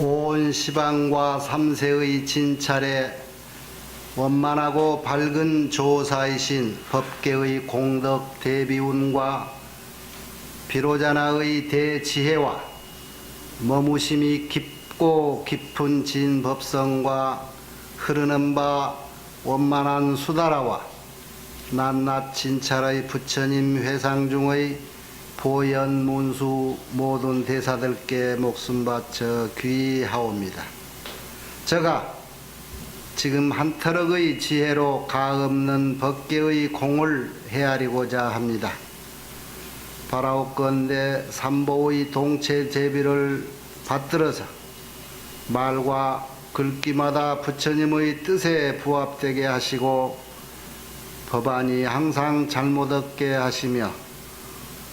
온 시방과 삼세의 진찰에 원만하고 밝은 조사이신 법계의 공덕 대비운과 비로자나의 대지혜와 머무심이 깊고 깊은 진법성과 흐르는 바 원만한 수다라와 낱낱 진찰의 부처님 회상 중의 보현 문수 모든 대사들께 목숨 바쳐 귀하옵니다. 저가 지금 한터럭의 지혜로 가없는 법계의 공을 헤아리고자 합니다. 바라옵건대 삼보의 동체 제비를 받들어서 말과 글귀마다 부처님의 뜻에 부합되게 하시고 법안이 항상 잘못 없게 하시며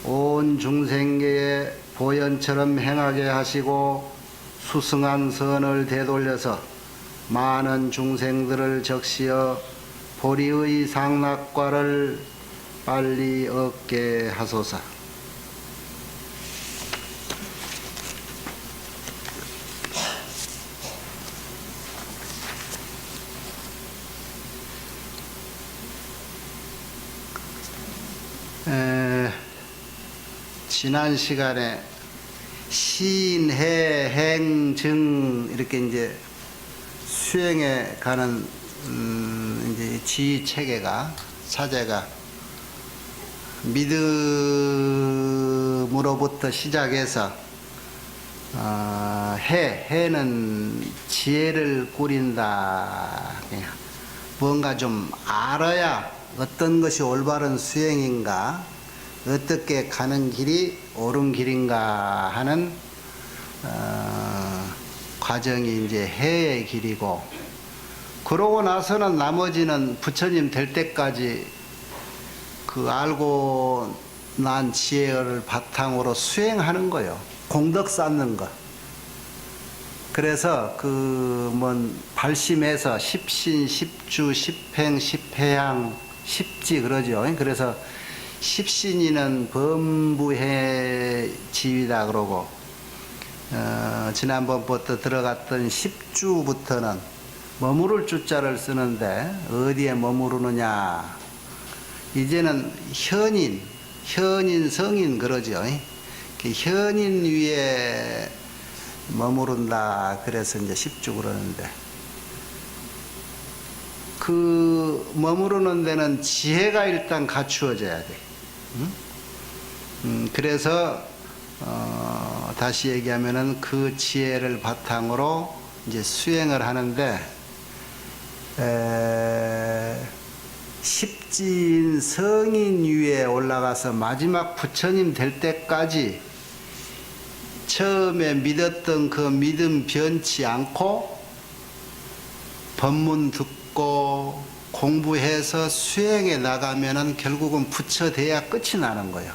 온 중생계에 보현처럼 행하게 하시고 수승한 선을 되돌려서 많은 중생들을 적시어 보리의 상락과를 빨리 얻게 하소서. 지난 시간에 신해 행증 이렇게 이제 수행에 가는 이제 지휘 체계가 차제가 믿음으로부터 시작해서 해는 지혜를 꾸린다. 뭔가 좀 알아야 어떤 것이 올바른 수행인가, 어떻게 가는 길이 옳은 길인가 하는 과정이 이제 해의 길이고, 그러고 나서는 나머지는 부처님 될 때까지 그 알고 난 지혜를 바탕으로 수행하는 거요. 공덕 쌓는 거. 그래서 발심해서 십신, 십주, 십행, 십회양, 십지 그러죠. 그래서 십신이는 범부해 지위다 그러고, 지난번부터 들어갔던 십주부터는 머무를 주자를 쓰는데 어디에 머무르느냐. 이제는 현인, 성인 그러죠. 현인 위에 머무른다. 그래서 이제 십주 그러는데, 그 머무르는 데는 지혜가 일단 갖추어져야 돼. 그래서 다시 얘기하면은 그 지혜를 바탕으로 이제 수행을 하는데, 십지인 성인 위에 올라가서 마지막 부처님 될 때까지 처음에 믿었던 그 믿음 변치 않고 법문 듣고 공부해서 수행해 나가면은 결국은 부처 돼야 끝이 나는 거예요.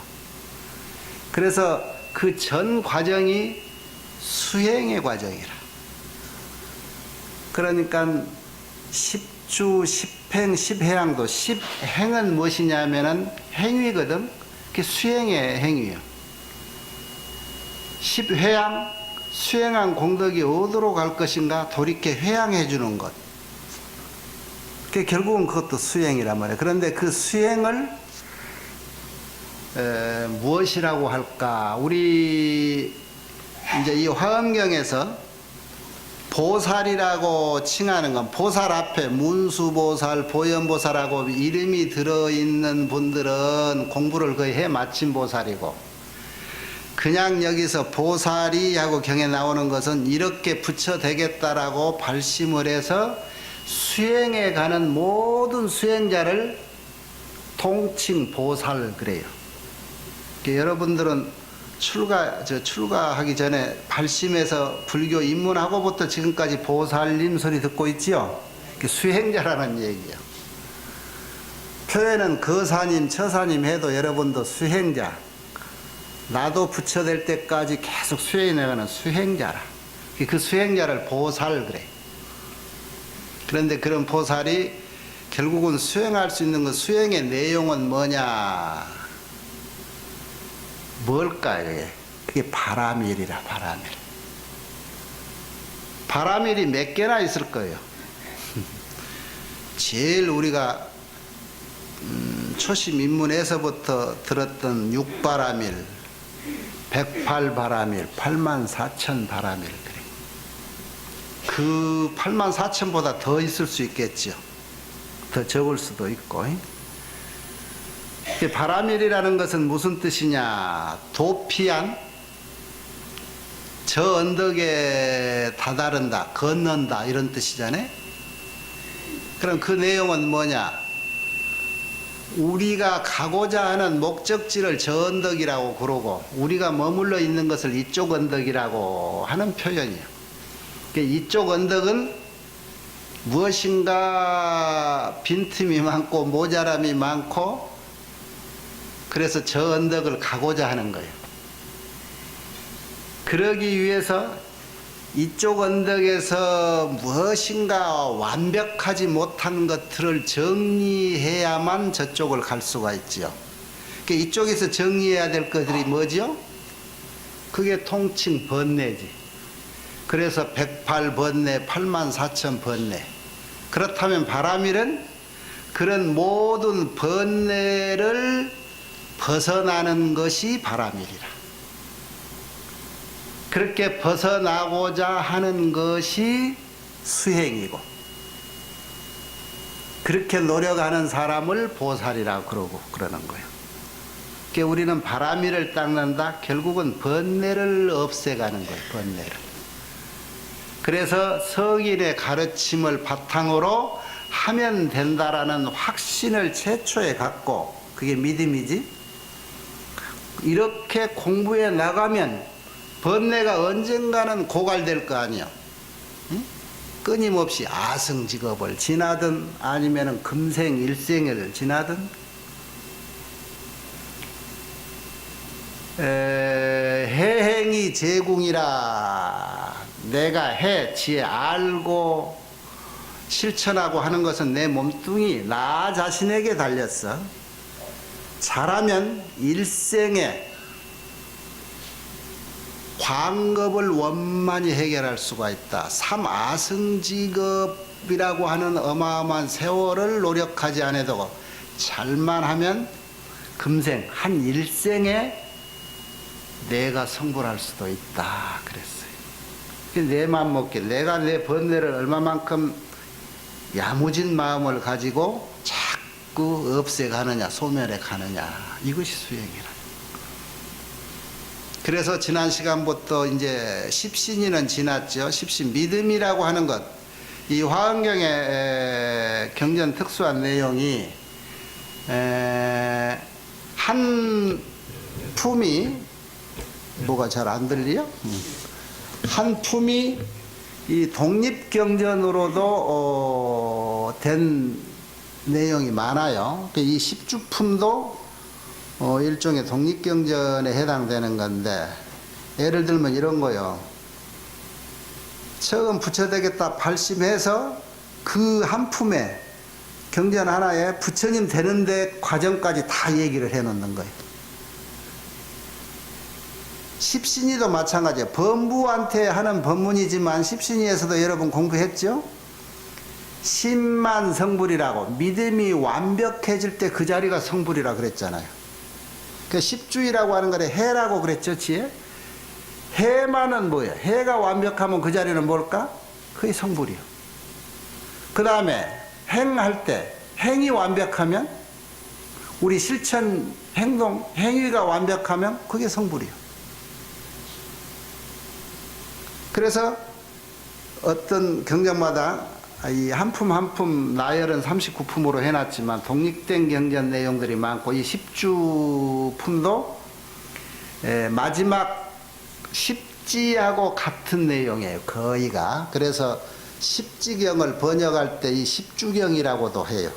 그래서 그 전 과정이 수행의 과정이라. 그러니까 십주, 십행, 십회양도, 십행은 무엇이냐면은 행위거든. 그게 수행의 행위요. 십회양, 수행한 공덕이 어디로 갈 것인가 돌이켜 회양해 주는 것. 그게 결국은 그것도 수행이란 말이에요. 그런데 그 수행을 무엇이라고 할까? 우리 이제 이 화엄경에서 보살이라고 칭하는 건, 보살 앞에 문수보살, 보현보살하고 이름이 들어있는 분들은 공부를 거의 해 마친 보살이고, 그냥 여기서 보살이 하고 경에 나오는 것은 이렇게 부처 되겠다라고 발심을 해서 수행에 가는 모든 수행자를 통칭 보살 그래요. 여러분들은 출가하기 전에 발심해서 불교 입문하고부터 지금까지 보살님 소리 듣고 있지요? 수행자라는 얘기예요. 표현은 거사님, 처사님 해도 여러분도 수행자. 나도 부처 될 때까지 계속 수행해 나가는 수행자라. 그 수행자를 보살 그래. 그런데 그런 보살이 결국은 수행할 수 있는 것, 수행의 내용은 뭐냐? 뭘까요? 그게 바라밀이라. 바라밀. 바라밀이 몇 개나 있을 거예요. 제일 우리가 초심 입문에서부터 들었던 6바라밀, 108바라밀, 84,000바라밀. 그 84,000보다 더 있을 수 있겠죠. 더 적을 수도 있고. 바라밀이라는 것은 무슨 뜻이냐? 도피한, 저 언덕에 다다른다, 건넌다, 이런 뜻이잖아요. 그럼 그 내용은 뭐냐? 우리가 가고자 하는 목적지를 저 언덕이라고 그러고, 우리가 머물러 있는 것을 이쪽 언덕이라고 하는 표현이에요. 이쪽 언덕은 무엇인가 빈틈이 많고 모자람이 많고, 그래서 저 언덕을 가고자 하는 거예요. 그러기 위해서 이쪽 언덕에서 무엇인가 완벽하지 못한 것들을 정리해야만 저쪽을 갈 수가 있죠. 이쪽에서 정리해야 될 것들이 뭐죠? 그게 통칭 번뇌지. 그래서 108번뇌, 84,000번뇌. 그렇다면 바라밀은 그런 모든 번뇌를 벗어나는 것이 바라밀이라. 그렇게 벗어나고자 하는 것이 수행이고, 그렇게 노력하는 사람을 보살이라고 그러고 그러는 거예요. 그러니까 우리는 바라밀을 닦는다. 결국은 번뇌를 없애가는 거예요. 번뇌를. 그래서 성인의 가르침을 바탕으로 하면 된다라는 확신을 최초에 갖고, 그게 믿음이지. 이렇게 공부해 나가면 번뇌가 언젠가는 고갈될 거 아니야. 응? 끊임없이 아승직업을 지나든 아니면 금생 일생을 지나든, 해행이 제궁이라. 내가 해 지혜 알고 실천하고 하는 것은 내 몸뚱이 나 자신에게 달렸어. 잘하면 일생에 광겁을 원만히 해결할 수가 있다. 삼아승직업이라고 하는 어마어마한 세월을 노력하지 않아도 잘만 하면 금생 한 일생에 내가 성불할 수도 있다 그랬어요. 내 맘 먹게 내가 내 번뇌를 얼마만큼 야무진 마음을 가지고 자꾸 없애가느냐, 소멸해 가느냐, 이것이 수행이라. 그래서 지난 시간부터 이제 십신이는 지났죠. 십신 믿음이라고 하는 것, 이 화엄경의 경전 특수한 내용이 한 품이 뭐가 잘 안 들리요? 한 품이 이 독립경전으로도 된 내용이 많아요. 이 십주품도 일종의 독립경전에 해당되는 건데, 예를 들면 이런 거요. 처음 부처되겠다 발심해서 그 한 품에 경전 하나에 부처님 되는데 과정까지 다 얘기를 해놓는 거예요. 십신이도 마찬가지예요. 범부한테 하는 법문이지만 십신이에서도 여러분 공부했죠? 신만 성불이라고, 믿음이 완벽해질 때 그 자리가 성불이라 그랬잖아요. 그 십주의라고 하는 거를 해라고 그랬죠, 지혜? 해만은 뭐예요? 해가 완벽하면 그 자리는 뭘까? 그게 성불이요. 그 다음에 행할 때 행이 완벽하면, 우리 실천 행동 행위가 완벽하면 그게 성불이요. 그래서 어떤 경전마다 이 한 품 한 품 나열은 39품으로 해놨지만 독립된 경전 내용들이 많고, 이 십주품도 마지막 십지하고 같은 내용이에요, 거의가. 그래서 십지경을 번역할 때 이 십주경이라고도 해요.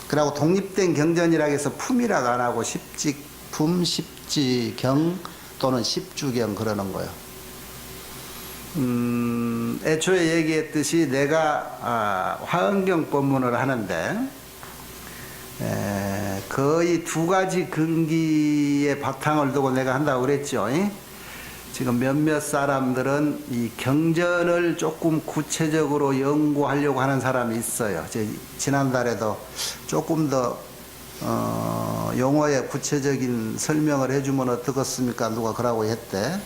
그리고 독립된 경전이라고 해서 품이라고 안 하고 십지품, 십지경 또는 십주경 그러는 거예요. 애초에 얘기했듯이 내가 화엄경 법문을 하는데 거의 두 가지 근기의 바탕을 두고 내가 한다고 그랬죠. 지금 몇몇 사람들은 이 경전을 조금 구체적으로 연구하려고 하는 사람이 있어요. 지난달에도 조금 더 용어의 구체적인 설명을 해주면 어떻겠습니까? 누가 그러고 했대.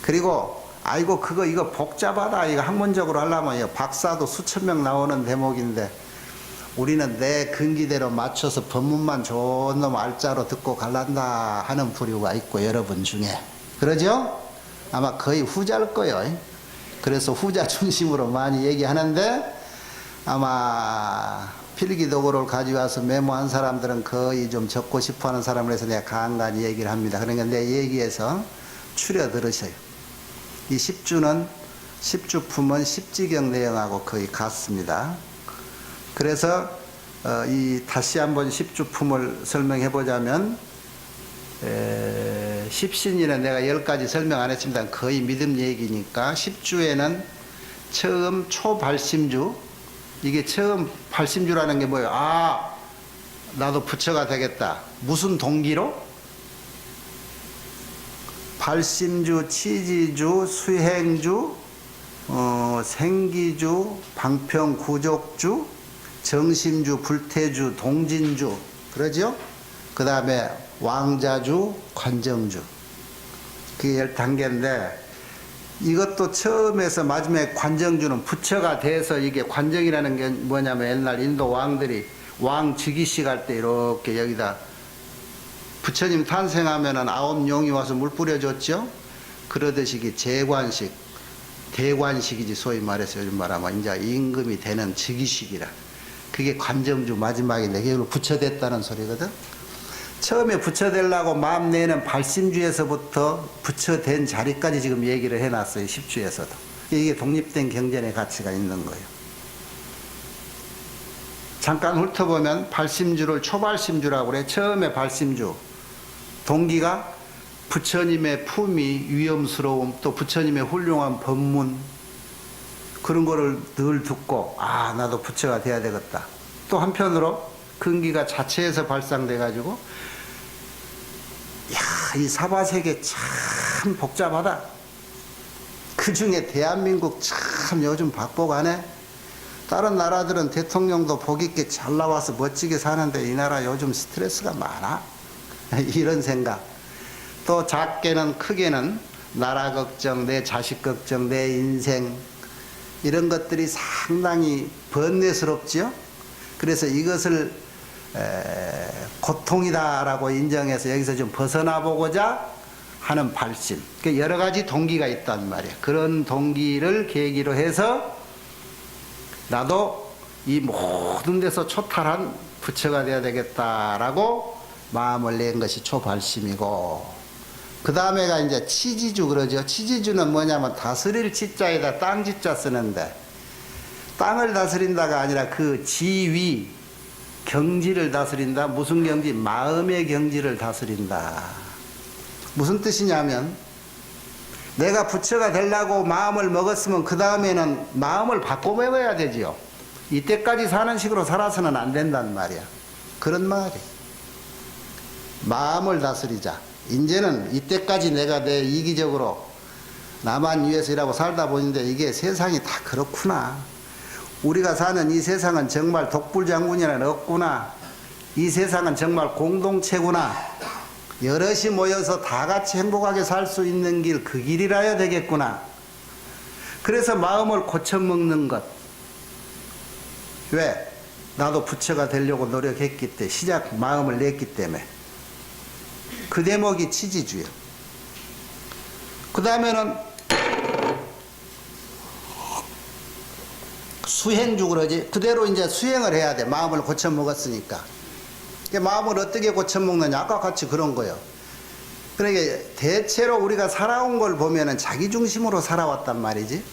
그리고 아이고 이거 복잡하다. 이거 학문적으로 하려면 박사도 수천 명 나오는 대목인데 우리는 내 근기대로 맞춰서 법문만 좋은 놈 알짜로 듣고 갈란다 하는 부류가 있고 여러분 중에 그러죠? 아마 거의 후자일 거예요. 그래서 후자 중심으로 많이 얘기하는데 아마 필기도구를 가져와서 메모한 사람들은 거의 좀 적고 싶어하는 사람을 해서 내가 간간히 얘기를 합니다. 그러니까 내 얘기에서 추려 들으셔요. 이 10주는 10주품은 10지경 내용하고 거의 같습니다. 그래서 다시 한번 10주품을 설명해 보자면 10신이는 내가 10가지 설명 안 했습니다. 거의 믿음 얘기니까 10주에는 처음 초발심주, 이게 처음 발심주라는 게 뭐예요? 아, 나도 부처가 되겠다. 무슨 동기로? 발심주, 치지주, 수행주, 생기주, 방평, 구족주, 정심주, 불태주, 동진주, 그러죠? 그 다음에 왕자주, 관정주. 그게 10단계인데 이것도 처음에서 마지막에 관정주는 부처가 돼서 이게 관정이라는 게 뭐냐면 옛날 인도 왕들이 왕 즉위식 할 때 이렇게 여기다 부처님 탄생하면은 9용이 와서 물 뿌려줬죠? 그러듯이 이게 재관식, 대관식이지 소위 말해서 요즘 말하면 이제 임금이 되는 즉위식이라. 그게 관정주 마지막인데 그게 부처 됐다는 소리거든. 처음에 부처 되려고 마음 내는 발심주에서부터 부처 된 자리까지 지금 얘기를 해놨어요. 10주에서도. 이게 독립된 경전의 가치가 있는 거예요. 잠깐 훑어보면 발심주를 초발심주라고 그래. 처음에 발심주. 동기가 부처님의 품위, 위엄스러움, 또 부처님의 훌륭한 법문, 그런 거를 늘 듣고 아 나도 부처가 돼야 되겠다. 또 한편으로 근기가 자체에서 발상돼 가지고 야, 이 사바세계 참 복잡하다. 그 중에 대한민국 참 요즘 박복하네. 다른 나라들은 대통령도 복 있게 잘 나와서 멋지게 사는데 이 나라 요즘 스트레스가 많아. 이런 생각. 또 작게는 크게는 나라 걱정, 내 자식 걱정, 내 인생, 이런 것들이 상당히 번뇌스럽지요. 그래서 이것을 고통이다라고 인정해서 여기서 좀 벗어나 보고자 하는 발심. 여러 가지 동기가 있단 말이야. 그런 동기를 계기로 해서 나도 이 모든 데서 초탈한 부처가 되어야 되겠다라고 마음을 낸 것이 초발심이고, 그 다음에가 이제 치지주 그러죠. 치지주는 뭐냐면 다스릴 치자에다 땅지자 쓰는데, 땅을 다스린다가 아니라 그 지위, 경지를 다스린다. 무슨 경지? 마음의 경지를 다스린다. 무슨 뜻이냐면 내가 부처가 되려고 마음을 먹었으면 그 다음에는 마음을 바꿔 먹어야 되지요. 이때까지 사는 식으로 살아서는 안 된단 말이야. 그런 말이. 마음을 다스리자. 이제는 이때까지 내가 내 이기적으로 나만 위해서 일하고 살다 보는데 이게 세상이 다 그렇구나. 우리가 사는 이 세상은 정말 독불장군이란 없구나. 이 세상은 정말 공동체구나. 여럿이 모여서 다 같이 행복하게 살 수 있는 길, 그 길이라야 되겠구나. 그래서 마음을 고쳐먹는 것. 왜? 나도 부처가 되려고 노력했기 때문에, 시작 마음을 냈기 때문에. 그 대목이 치지주예요. 그 다음에는 수행주 그러지. 그대로 이제 수행을 해야 돼. 마음을 고쳐먹었으니까. 마음을 어떻게 고쳐먹느냐. 아까 같이 그런 거예요. 그러니까 대체로 우리가 살아온 걸 보면은 자기중심으로 살아왔단 말이지.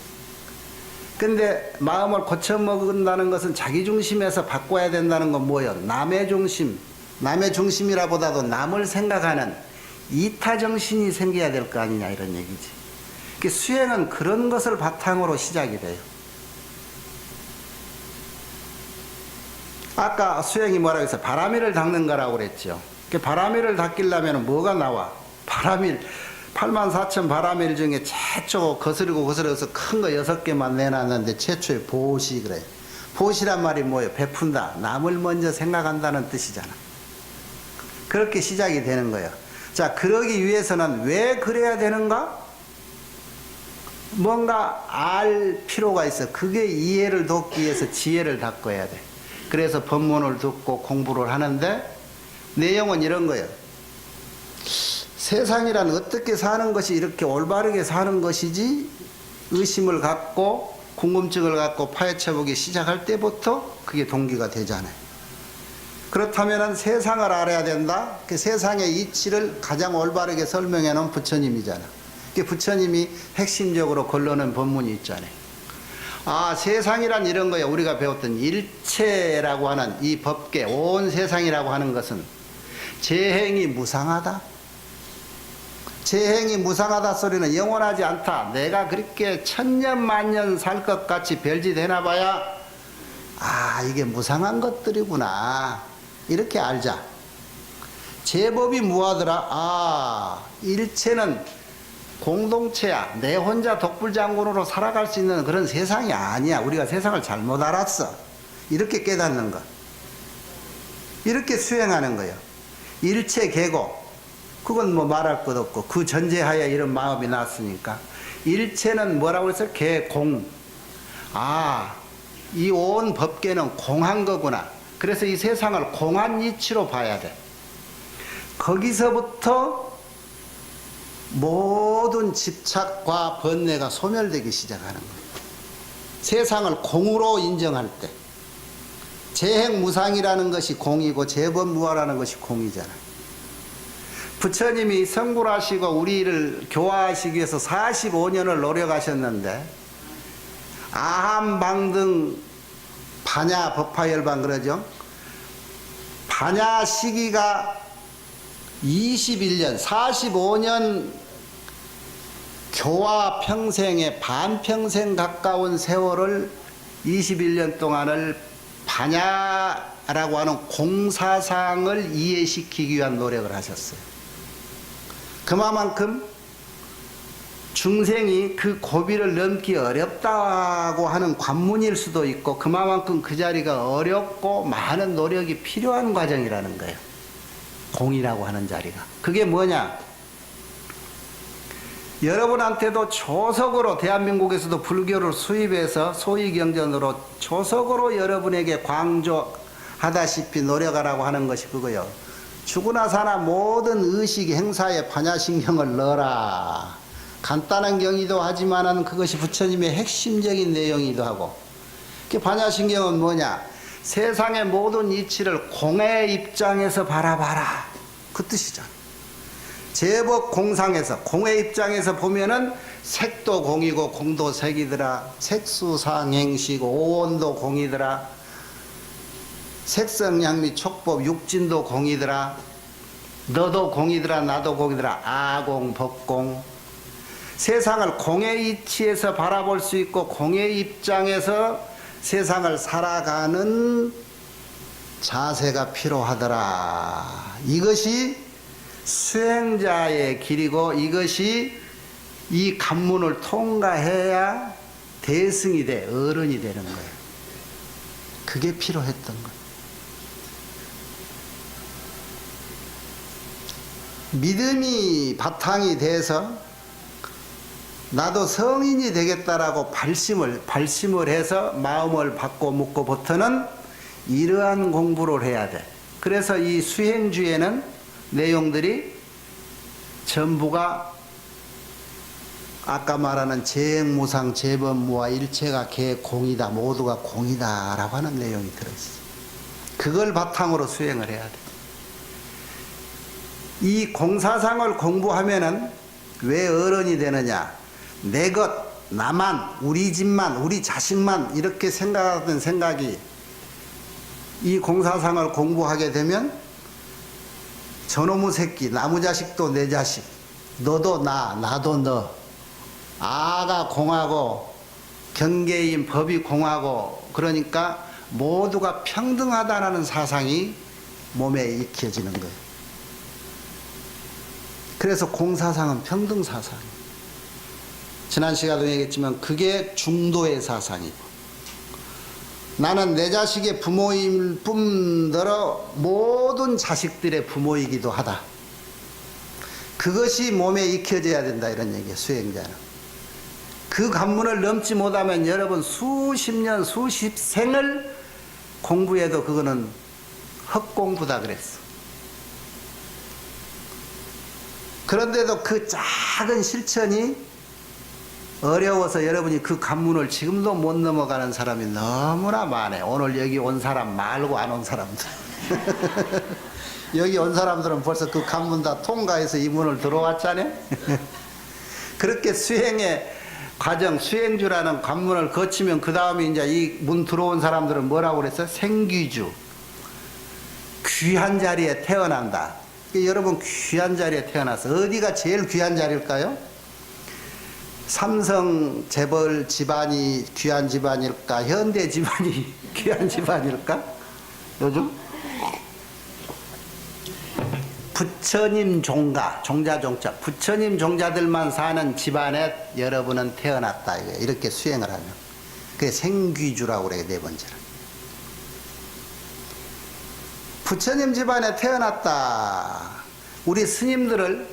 근데 마음을 고쳐먹는다는 것은 자기중심에서 바꿔야 된다는 건 뭐예요? 남의 중심. 남의 중심이라 보다도 남을 생각하는 이타정신이 생겨야 될 거 아니냐 이런 얘기지. 그러니까 수행은 그런 것을 바탕으로 시작이 돼요. 아까 수행이 뭐라고 했어요? 바라밀을 닦는 거라고 그랬죠. 바라밀을 닦으려면 뭐가 나와? 84,000 바라밀 중에 최초 거스르고 거스르서 큰 거 6개만 내놨는데 최초의 보시 그래요. 보시란 말이 뭐예요? 베푼다. 남을 먼저 생각한다는 뜻이잖아. 그렇게 시작이 되는 거예요. 자, 그러기 위해서는 왜 그래야 되는가? 뭔가 알 필요가 있어. 그게 이해를 돕기 위해서 지혜를 닦아야 돼. 그래서 법문을 듣고 공부를 하는데 내용은 이런 거예요. 세상이란 어떻게 사는 것이 이렇게 올바르게 사는 것이지? 의심을 갖고 궁금증을 갖고 파헤쳐보기 시작할 때부터 그게 동기가 되잖아요. 그렇다면 세상을 알아야 된다. 그 세상의 이치를 가장 올바르게 설명해 놓은 부처님이잖아. 그 부처님이 핵심적으로 걸러낸 법문이 있잖아요. 아, 세상이란 이런 거야. 우리가 배웠던 일체라고 하는 이 법계, 온 세상이라고 하는 것은 재행이 무상하다. 재행이 무상하다 소리는 영원하지 않다. 내가 그렇게 천년 만년 살 것 같이 별짓 해놔봐야 아, 이게 무상한 것들이구나. 이렇게 알자. 제법이 무하더라. 아, 일체는 공동체야. 내 혼자 독불장군으로 살아갈 수 있는 그런 세상이 아니야. 우리가 세상을 잘못 알았어. 이렇게 깨닫는 것. 이렇게 수행하는 거예요. 일체 계고. 그건 뭐 말할 것 없고 그 전제하에 이런 마음이 났으니까 일체는 뭐라고 해서 개공. 아, 이 온 법계는 공한 거구나. 그래서 이 세상을 공한 이치로 봐야 돼. 거기서부터 모든 집착과 번뇌가 소멸되기 시작하는 거예요. 세상을 공으로 인정할 때 재행무상이라는 것이 공이고 재법무화라는 것이 공이잖아요. 부처님이 성불하시고 우리를 교화하시기 위해서 45년을 노력하셨는데 아함방등 반야 법화열반 그러죠. 반야 시기가 21년 45년 교화 평생에 반평생 가까운 세월을 21년 동안을 반야라고 하는 공사상을 이해시키기 위한 노력을 하셨어요. 그만큼 중생이 그 고비를 넘기 어렵다고 하는 관문일 수도 있고 그만큼 그 자리가 어렵고 많은 노력이 필요한 과정이라는 거예요. 공이라고 하는 자리가. 그게 뭐냐? 여러분한테도 조석으로 대한민국에서도 불교를 수입해서 소위경전으로 조석으로 여러분에게 강조하다시피 노력하라고 하는 것이 그거요. 죽으나 사나 모든 의식 행사에 반야신경을 넣어라. 간단한 경이도 하지만은 그것이 부처님의 핵심적인 내용이기도 하고. 그 반야신경은 뭐냐? 세상의 모든 이치를 공의 입장에서 바라봐라. 그 뜻이잖아. 제법 공상에서 공의 입장에서 보면은 색도 공이고 공도 색이더라. 색수상행식 오온도 공이더라. 색성향미 촉법 육진도 공이더라. 너도 공이더라. 나도 공이더라. 아공 법공. 세상을 공의 이치에서 바라볼 수 있고 공의 입장에서 세상을 살아가는 자세가 필요하더라. 이것이 수행자의 길이고 이것이 이 관문을 통과해야 대승이 돼, 어른이 되는 거예요. 그게 필요했던 거예요. 믿음이 바탕이 돼서 나도 성인이 되겠다라고 발심을 해서 마음을 받고 묻고부터는 이러한 공부를 해야 돼. 그래서 이 수행주에는 내용들이 전부가 아까 말하는 재행무상, 재법무화, 일체가 개공이다, 모두가 공이다 라고 하는 내용이 들어있어. 그걸 바탕으로 수행을 해야 돼. 이 공사상을 공부하면은 왜 어른이 되느냐? 내 것, 나만, 우리 집만, 우리 자식만 이렇게 생각하던 생각이 이 공사상을 공부하게 되면 저놈의 새끼, 나무 자식도 내 자식, 너도 나, 나도 너, 아가 공하고 경계인 법이 공하고 그러니까 모두가 평등하다라는 사상이 몸에 익혀지는 거예요. 그래서 공사상은 평등사상이에요. 지난 시간에도 얘기했지만 그게 중도의 사상이고, 나는 내 자식의 부모일 뿐더러 모든 자식들의 부모이기도 하다. 그것이 몸에 익혀져야 된다, 이런 얘기예요. 수행자는 그 관문을 넘지 못하면 여러분 수십 년 수십 생을 공부해도 그거는 헛공부다 그랬어. 그런데도 그 작은 실천이 어려워서 여러분이 그 관문을 지금도 못 넘어가는 사람이 너무나 많아요. 오늘 여기 온 사람 말고 안 온 사람들. 여기 온 사람들은 벌써 그 관문 다 통과해서 이 문을 들어왔잖아요. 그렇게 수행의 과정, 수행주라는 관문을 거치면 그 다음에 이제 이 문 들어온 사람들은 뭐라고 그랬어요? 생귀주. 귀한 자리에 태어난다. 여러분 귀한 자리에 태어나서 어디가 제일 귀한 자리일까요? 삼성 재벌 집안이 귀한 집안일까? 현대 집안이 귀한 집안일까? 요즘? 부처님 종가, 종자 종자, 부처님 종자들만 사는 집안에 여러분은 태어났다. 이렇게 수행을 하면. 그게 생귀주라고 그래요, 네 번째로. 부처님 집안에 태어났다. 우리 스님들을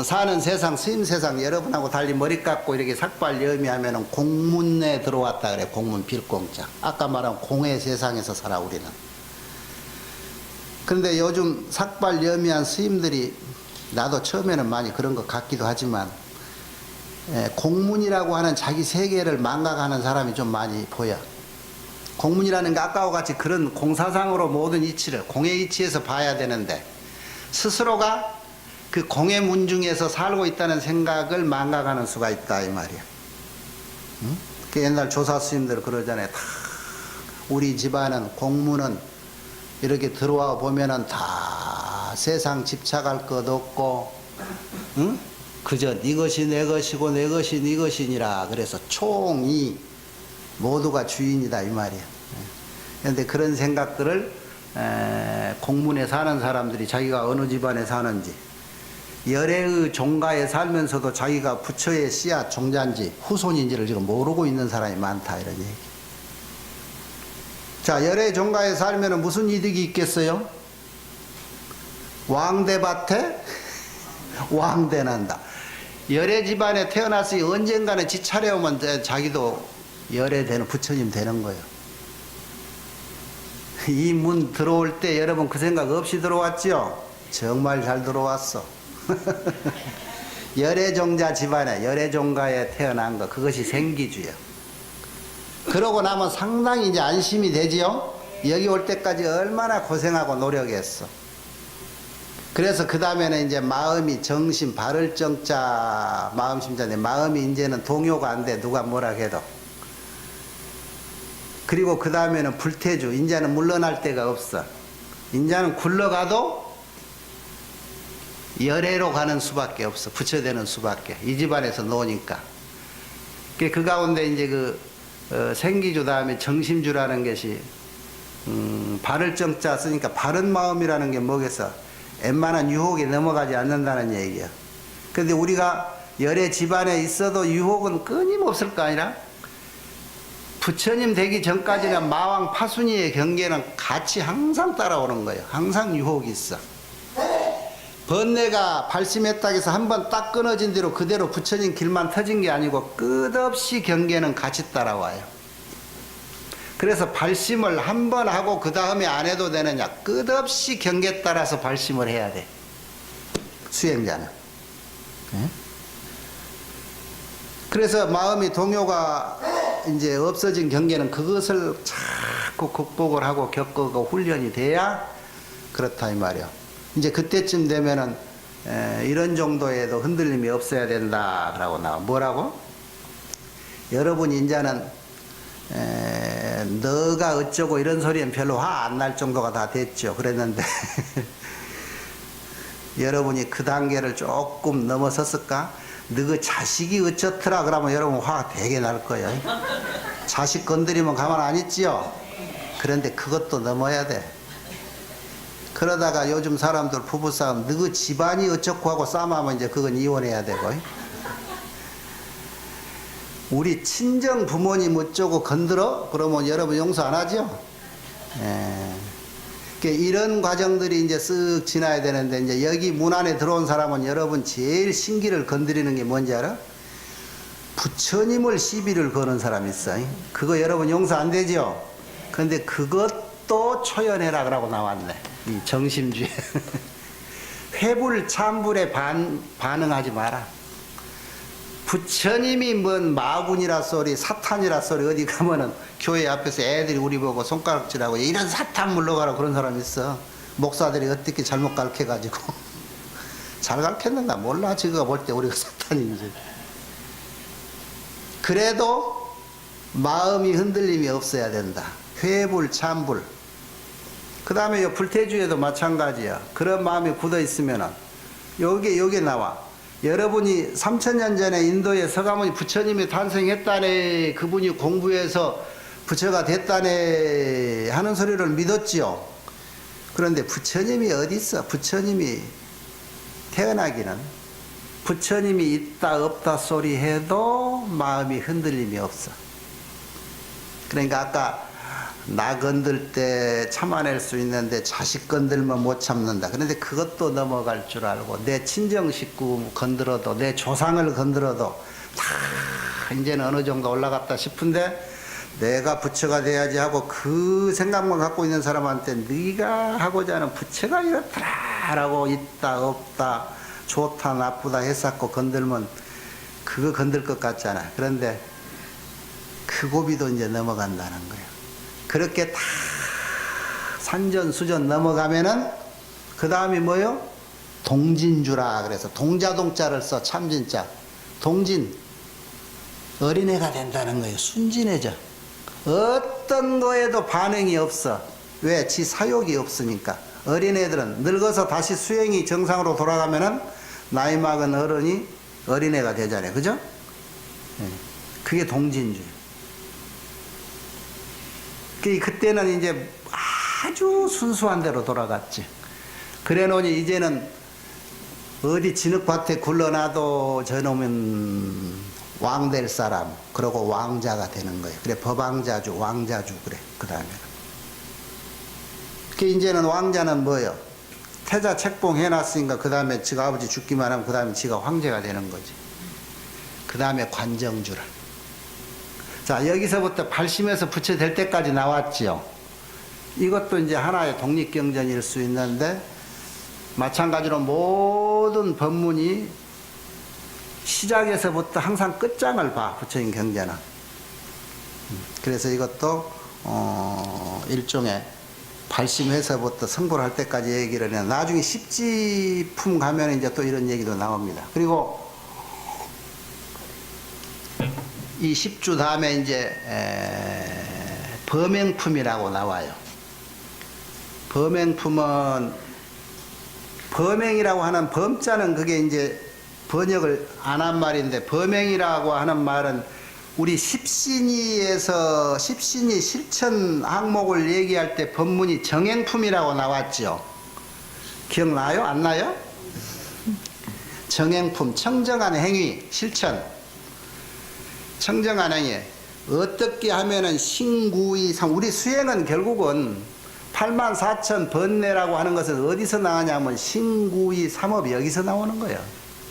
사는 세상, 스님 세상 여러분하고 달리 머리 깎고 이렇게 삭발 여미하면 공문에 들어왔다 그래. 공문 빌공자. 아까 말한 공의 세상에서 살아 우리는. 그런데 요즘 삭발 여미한 스님들이, 나도 처음에는 많이 그런 것 같기도 하지만, 공문이라고 하는 자기 세계를 망각하는 사람이 좀 많이 보여. 공문이라는 게 아까와 같이 그런 공사상으로 모든 이치를 공의 이치에서 봐야 되는데, 스스로가 그 공의 문 중에서 살고 있다는 생각을 망각하는 수가 있다, 이 말이야. 응? 그 옛날 조사 스님들 그러잖아요. 다 우리 집안은 공문은 이렇게 들어와 보면은 다 세상 집착할 것 없고, 응? 그저 네 것이 내 것이고 내 것이 네 것이니라. 그래서 총이 모두가 주인이다, 이 말이야. 그런데 그런 생각들을 공문에 사는 사람들이 자기가 어느 집안에 사는지, 열애의 종가에 살면서도 자기가 부처의 씨앗 종자인지 후손인지를 지금 모르고 있는 사람이 많다, 이런 얘기. 자, 열애 종가에 살면 무슨 이득이 있겠어요? 왕대밭에 왕대난다. 열애 집안에 태어났으니 언젠가는 지 차례오면 자기도 열애되는 부처님 되는 거예요. 이 문 들어올 때 여러분 그 생각 없이 들어왔지요? 정말 잘 들어왔어. 열애종자 집안에, 열애종가에 태어난 거, 그것이 생기주예요. 그러고 나면 상당히 이제 안심이 되지요? 여기 올 때까지 얼마나 고생하고 노력했어. 그래서 그 다음에는 이제 마음이 정심, 바를 정자, 마음심자인데, 마음이 이제는 동요가 안 돼. 누가 뭐라 해도. 그리고 그 다음에는 불태주. 이제는 물러날 데가 없어. 이제는 굴러가도 열애로 가는 수밖에 없어. 부처되는 수밖에. 이 집안에서 노니까. 그 가운데 이제 생기주 다음에 정심주라는 것이, 바를 정자 쓰니까 바른 마음이라는 게 뭐겠어? 웬만한 유혹에 넘어가지 않는다는 얘기야. 그런데 우리가 열애 집안에 있어도 유혹은 끊임없을 거 아니라, 부처님 되기 전까지는 마왕 파순이의 경계는 같이 항상 따라오는 거예요. 항상 유혹이 있어. 번뇌가 발심했다 해서 한번 딱 끊어진 대로 그대로 부처님 길만 터진 게 아니고 끝없이 경계는 같이 따라와요. 그래서 발심을 한 번 하고 그 다음에 안 해도 되느냐? 끝없이 경계 따라서 발심을 해야 돼. 수행자는. 그래서 마음이 동요가 이제 없어진 경계는 그것을 자꾸 극복을 하고 겪고 훈련이 돼야 그렇다, 이 말이야. 이제 그때쯤 되면은 이런 정도에도 흔들림이 없어야 된다라고 나와. 뭐라고? 여러분이 이제는 너가 어쩌고 이런 소리는 별로 화 안 날 정도가 다 됐죠. 그랬는데 여러분이 그 단계를 조금 넘어섰을까? 너그 자식이 어쩌더라 그러면 여러분 화가 되게 날 거예요. 자식 건드리면 가만 안 있지요. 그런데 그것도 넘어야 돼. 그러다가 요즘 사람들 부부싸움 너그 집안이 어쩌고 하고 싸움하면 이제 그건 이혼해야 되고, 우리 친정 부모님 어쩌고 건드려? 그러면 여러분 용서 안 하죠? 예. 이런 과정들이 이제 쓱 지나야 되는데, 이제 여기 문 안에 들어온 사람은 여러분 제일 신기를 건드리는 게 뭔지 알아? 부처님을 시비를 거는 사람이 있어. 그거 여러분 용서 안 되죠? 근데 그것도 초연해라 그러고 나왔네. 이 정심주의. 회불 참불에 반응하지 마라. 부처님이 뭔 마군이라 소리, 사탄이라 소리, 어디 가면은 교회 앞에서 애들이 우리 보고 손가락질하고 이런 사탄 물러가라 그런 사람 있어. 목사들이 어떻게 잘못 가르쳐가지고. 잘 가르쳤는가 몰라. 지가 볼 때 우리가 사탄인지. 그래도 마음이 흔들림이 없어야 된다. 회불 참불. 그 다음에 불태주에도 마찬가지야. 그런 마음이 굳어 있으면은 요게 나와. 여러분이 3000년 전에 인도에 서가모니 부처님이 탄생했다네, 그분이 공부해서 부처가 됐다네 하는 소리를 믿었지요. 그런데 부처님이 어디 있어? 부처님이 태어나기는 부처님이 있다 없다 소리 해도 마음이 흔들림이 없어. 그러니까 아까 나 건들 때 참아낼 수 있는데 자식 건들면 못 참는다. 그런데 그것도 넘어갈 줄 알고, 내 친정 식구 건들어도, 내 조상을 건들어도 다 이제는 어느 정도 올라갔다 싶은데, 내가 부처가 돼야지 하고 그 생각만 갖고 있는 사람한테 네가 하고자 하는 부처가 이렇더라 라고 있다 없다 좋다 나쁘다 했었고 건들면 그거 건들 것 같잖아. 그런데 그 고비도 이제 넘어간다는 거예요. 그렇게 다 산전수전 넘어가면은 그 다음이 뭐요? 동진주라. 그래서 동자동자를 써. 참진자. 동진. 어린애가 된다는 거예요. 순진해져. 어떤 거에도 반응이 없어. 왜? 지 사욕이 없으니까. 어린애들은 늙어서 다시 수행이 정상으로 돌아가면은 나이 먹은 어른이 어린애가 되잖아요. 그죠? 그게 동진주예요. 그때는 이제 아주 순수한 대로 돌아갔지. 그래 놓으니 이제는 어디 진흙밭에 굴러놔도 저놈은 왕 될 사람, 그러고 왕자가 되는 거예요. 그래, 법왕자주, 왕자주, 그래, 그 다음에는. 이제는 왕자는 뭐예요? 태자 책봉 해놨으니까 그 다음에 지가 아버지 죽기만 하면 그 다음에 지가 황제가 되는 거지. 그 다음에 관정주라. 자, 여기서부터 발심해서 부처 될 때까지 나왔지요. 이것도 이제 하나의 독립경전일 수 있는데, 마찬가지로 모든 법문이 시작에서부터 항상 끝장을 봐, 부처님 경전은. 그래서 이것도 일종의 발심해서부터 성불 할 때까지 얘기를 해요. 나중에 십지품 가면 이제 또 이런 얘기도 나옵니다. 그리고 이 10주 다음에 이제 범행품이라고 나와요. 범행품은, 범행이라고 하는 범자는 그게 이제 번역을 안 한 말인데, 범행이라고 하는 말은 우리 십신이에서 십신이 실천 항목을 얘기할 때 법문이 정행품이라고 나왔죠. 기억나요? 안 나요? 정행품, 청정한 행위, 실천. 청정한 행위. 어떻게 하면은 신구이상, 우리 수행은 결국은 84,000 번뇌라고 하는 것은 어디서 나오냐면 신구이 삼업이 여기서 나오는 거예요.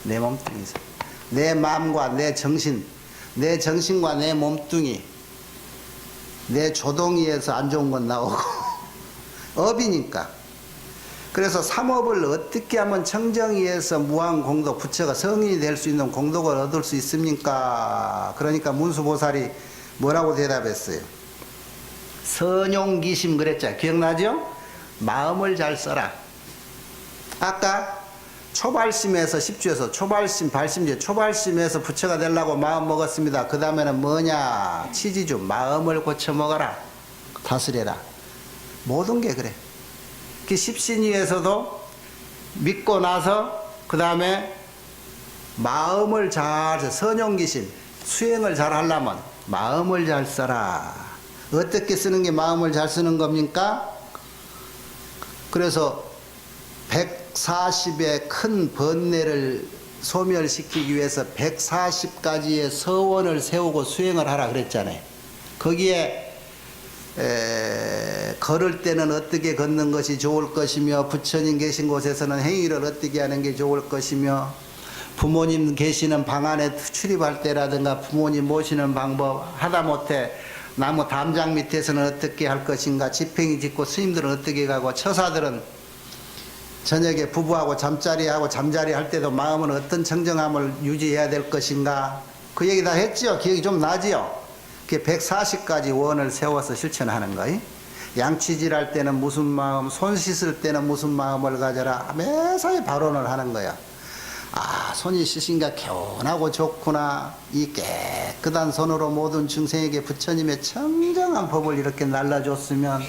내 몸뚱이에서. 내 마음과 내 정신, 내 정신과 내 몸뚱이, 내 조동이에서 안 좋은 건 나오고 업이니까. 그래서 삼업을 어떻게 하면 청정이에서 무한공덕, 부처가 성인이 될 수 있는 공덕을 얻을 수 있습니까? 그러니까 문수보살이 뭐라고 대답했어요? 선용기심 그랬죠. 기억나죠? 마음을 잘 써라. 아까 초발심에서 10주에서 초발심, 발심제, 초발심에서 부처가 되려고 마음 먹었습니다. 그 다음에는 뭐냐? 치지주, 마음을 고쳐 먹어라. 다스려라. 모든 게 그래. 그 십신위에서도 믿고 나서 그 다음에 마음을 잘, 선용기심, 수행을 잘 하려면 마음을 잘 써라. 어떻게 쓰는 게 마음을 잘 쓰는 겁니까? 그래서 140의 큰 번뇌를 소멸시키기 위해서 140가지의 서원을 세우고 수행을 하라 그랬잖아요. 거기에 걸을 때는 어떻게 걷는 것이 좋을 것이며, 부처님 계신 곳에서는 행위를 어떻게 하는 게 좋을 것이며, 부모님 계시는 방 안에 출입할 때라든가 부모님 모시는 방법, 하다못해 나무 담장 밑에서는 어떻게 할 것인가, 집행이 짓고 스님들은 어떻게 가고, 처사들은 저녁에 부부하고 잠자리하고 잠자리 할 때도 마음은 어떤 청정함을 유지해야 될 것인가, 그 얘기 다 했지요. 기억이 좀 나지요. 그게 140가지 원을 세워서 실천하는 거예요. 양치질할 때는 무슨 마음, 손 씻을 때는 무슨 마음을 가져라, 매사에 발언을 하는 거야. 아, 손이 씻으니까 개운하고 좋구나. 이 깨끗한 손으로 모든 중생에게 부처님의 청정한 법을 이렇게 날라줬으면,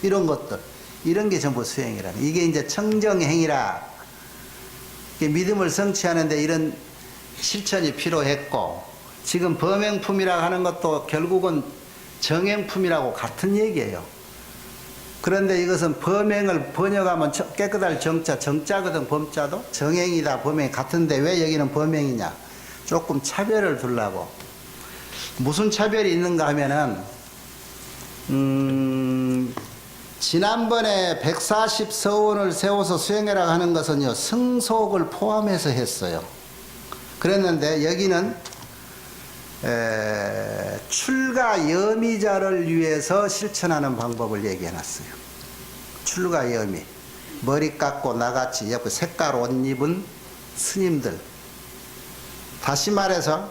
이런 것들, 이런 게 전부 수행이라는, 이게 이제 청정행위라. 믿음을 성취하는데 이런 실천이 필요했고, 지금 범행품이라고 하는 것도 결국은 정행품이라고 같은 얘기예요. 그런데 이것은 범행을 번역하면 깨끗할 정자, 정자거든. 범자도 정행이다 범행 같은데 왜 여기는 범행이냐, 조금 차별을 두려고. 무슨 차별이 있는가 하면은 지난번에 140서원을 세워서 수행해라 하는 것은요, 승속을 포함해서 했어요. 그랬는데 여기는 출가 여미자를 위해서 실천하는 방법을 얘기해 놨어요. 출가 여미, 머리 깎고 나같이 옆에 색깔 옷 입은 스님들. 다시 말해서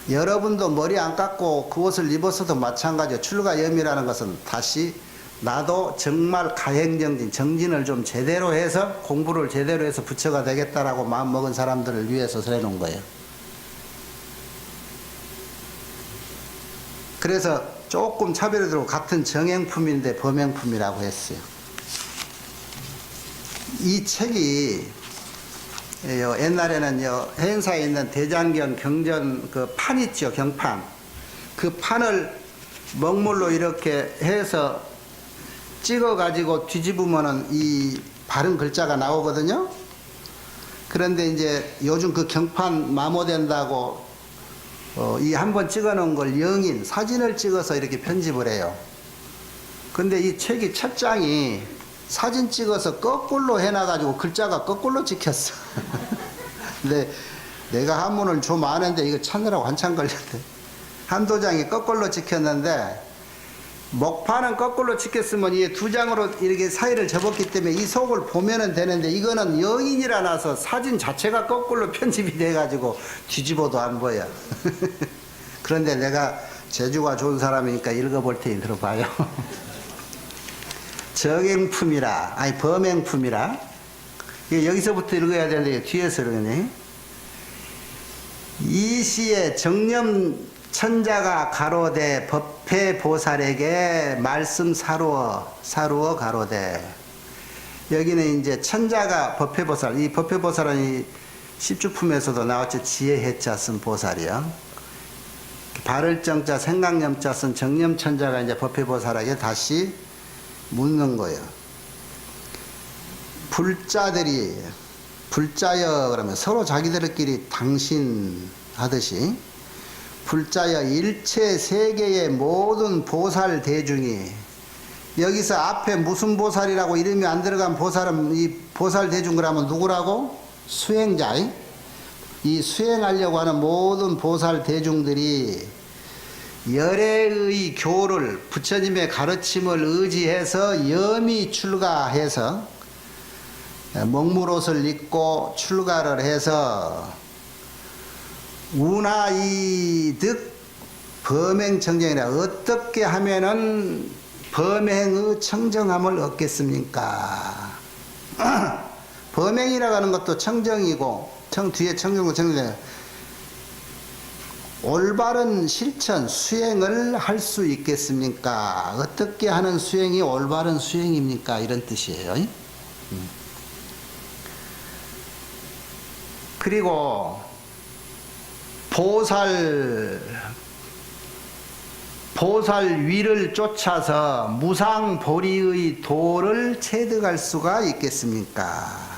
여러분도 머리 안 깎고 그 옷을 입었어도 마찬가지예요. 출가 여미라는 것은 다시 나도 정말 가행정진, 정진을 좀 제대로 해서, 공부를 제대로 해서 부처가 되겠다라고 마음먹은 사람들을 위해서 해놓은 거예요. 그래서 조금 차별이 들고 같은 정행품인데 범행품이라고 했어요. 이 책이 옛날에는 해행사에 있는 대장경 경전 그 판 있죠, 경판. 그 판을 먹물로 이렇게 해서 찍어 가지고 뒤집으면은 이 바른 글자가 나오거든요. 그런데 이제 요즘 그 경판 마모된다고 이 한번 찍어 놓은 걸 영인 사진을 찍어서 이렇게 편집을 해요. 근데 이 책이 첫 장이 사진 찍어서 거꾸로 해놔가지고 글자가 거꾸로 찍혔어. 근데 내가 한문을 좀 아는데 이거 찾느라고 한참 걸렸대. 한두 장이 거꾸로 찍혔는데, 목판은 거꾸로 찍혔으면 이 두 장으로 이렇게 사이를 접었기 때문에 이 속을 보면은 되는데, 이거는 영인이라 나서 사진 자체가 거꾸로 편집이 돼가지고 뒤집어도 안 보여. 그런데 내가 재주가 좋은 사람이니까 읽어볼 테니 들어봐요. 정행품이라, 아니 범행품이라. 여기서부터 읽어야 되는데 뒤에서 읽으네. 이 시에 정념 천자가 가로되 법회보살에게 말씀 사루어 가로되. 여기는 이제 천자가 법회보살, 이 법회보살은 이 십주품에서도 나왔죠. 지혜해자 쓴 보살이요. 발을정자 생각념자 쓴 정념천자가 이제 법회보살에게 다시 묻는 거예요. 불자들이, 불자여 그러면 서로 자기들끼리 당신 하듯이, 불자여 일체 세계의 모든 보살 대중이, 여기서 앞에 무슨 보살이라고 이름이 안 들어간 보살은, 이 보살 대중 그러면 누구라고? 수행자. 이 수행하려고 하는 모든 보살 대중들이 열애의 교를, 부처님의 가르침을 의지해서 염이 출가해서 먹물옷을 입고 출가를 해서 운하이득 범행청정이라, 어떻게 하면은 범행의 청정함을 얻겠습니까? 범행이라고 하는 것도 청정이고, 뒤에 청정도 청정이에요. 올바른 실천, 수행을 할 수 있겠습니까? 어떻게 하는 수행이 올바른 수행입니까? 이런 뜻이에요. 그리고 보살, 보살 위를 쫓아서 무상보리의 도를 체득할 수가 있겠습니까?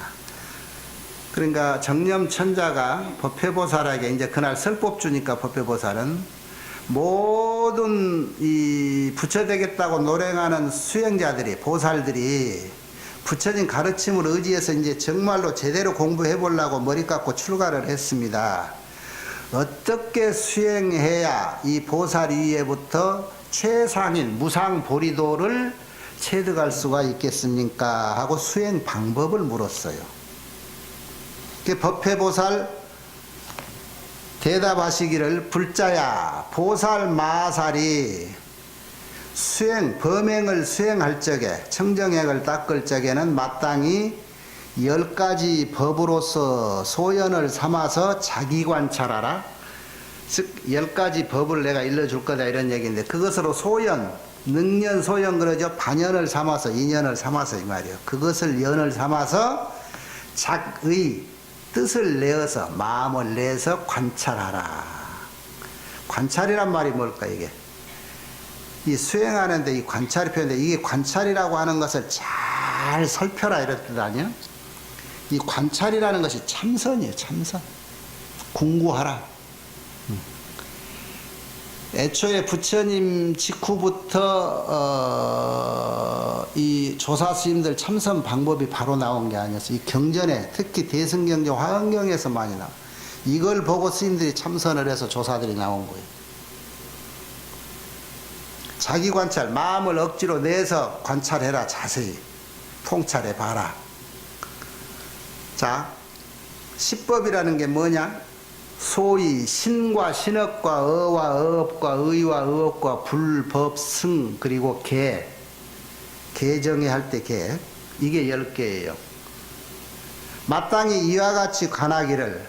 그러니까 정념천자가 법회보살에게 이제 그날 설법 주니까 법회보살은 모든 이 부처 되겠다고 노력하는 수행자들이, 보살들이 부처님 가르침을 의지해서 이제 정말로 제대로 공부해 보려고 머리 깎고 출가를 했습니다. 어떻게 수행해야 이 보살 위에부터 최상인 무상보리도를 체득할 수가 있겠습니까? 하고 수행 방법을 물었어요. 그 법회보살 대답하시기를 불자야 보살 마살이 범행을 수행할 적에 청정액을 닦을 적에는 마땅히 10가지 법으로서 소연을 삼아서 자기 관찰하라. 즉 10가지 법을 내가 일러줄 거다 이런 얘기인데 그것으로 소연, 능연 소연 그러죠. 반연을 삼아서 인연을 삼아서 이 말이에요. 그것을 연을 삼아서 작의 뜻을 내어서 마음을 내서 관찰하라. 관찰이란 말이 뭘까 이게? 이 수행하는데 이 관찰이 표현돼. 이게 관찰이라고 하는 것을 잘 살펴라 이런 뜻 아니야? 이 관찰이라는 것이 참선이에요. 참선. 궁구하라. 애초에 부처님 직후부터 이 조사 스님들 참선 방법이 바로 나온 게 아니었어요. 이 경전에 특히 대승경전 화엄경에서 많이 나와. 이걸 보고 스님들이 참선을 해서 조사들이 나온 거예요. 자기 관찰, 마음을 억지로 내서 관찰해라. 자세히 통찰해 봐라. 자, 시법이라는 게 뭐냐? 소위 신과 신업과 어와 어업과 의와 의업과 불법 승 그리고 개정에 할 때 개 이게 10개예요. 마땅히 이와 같이 관하기를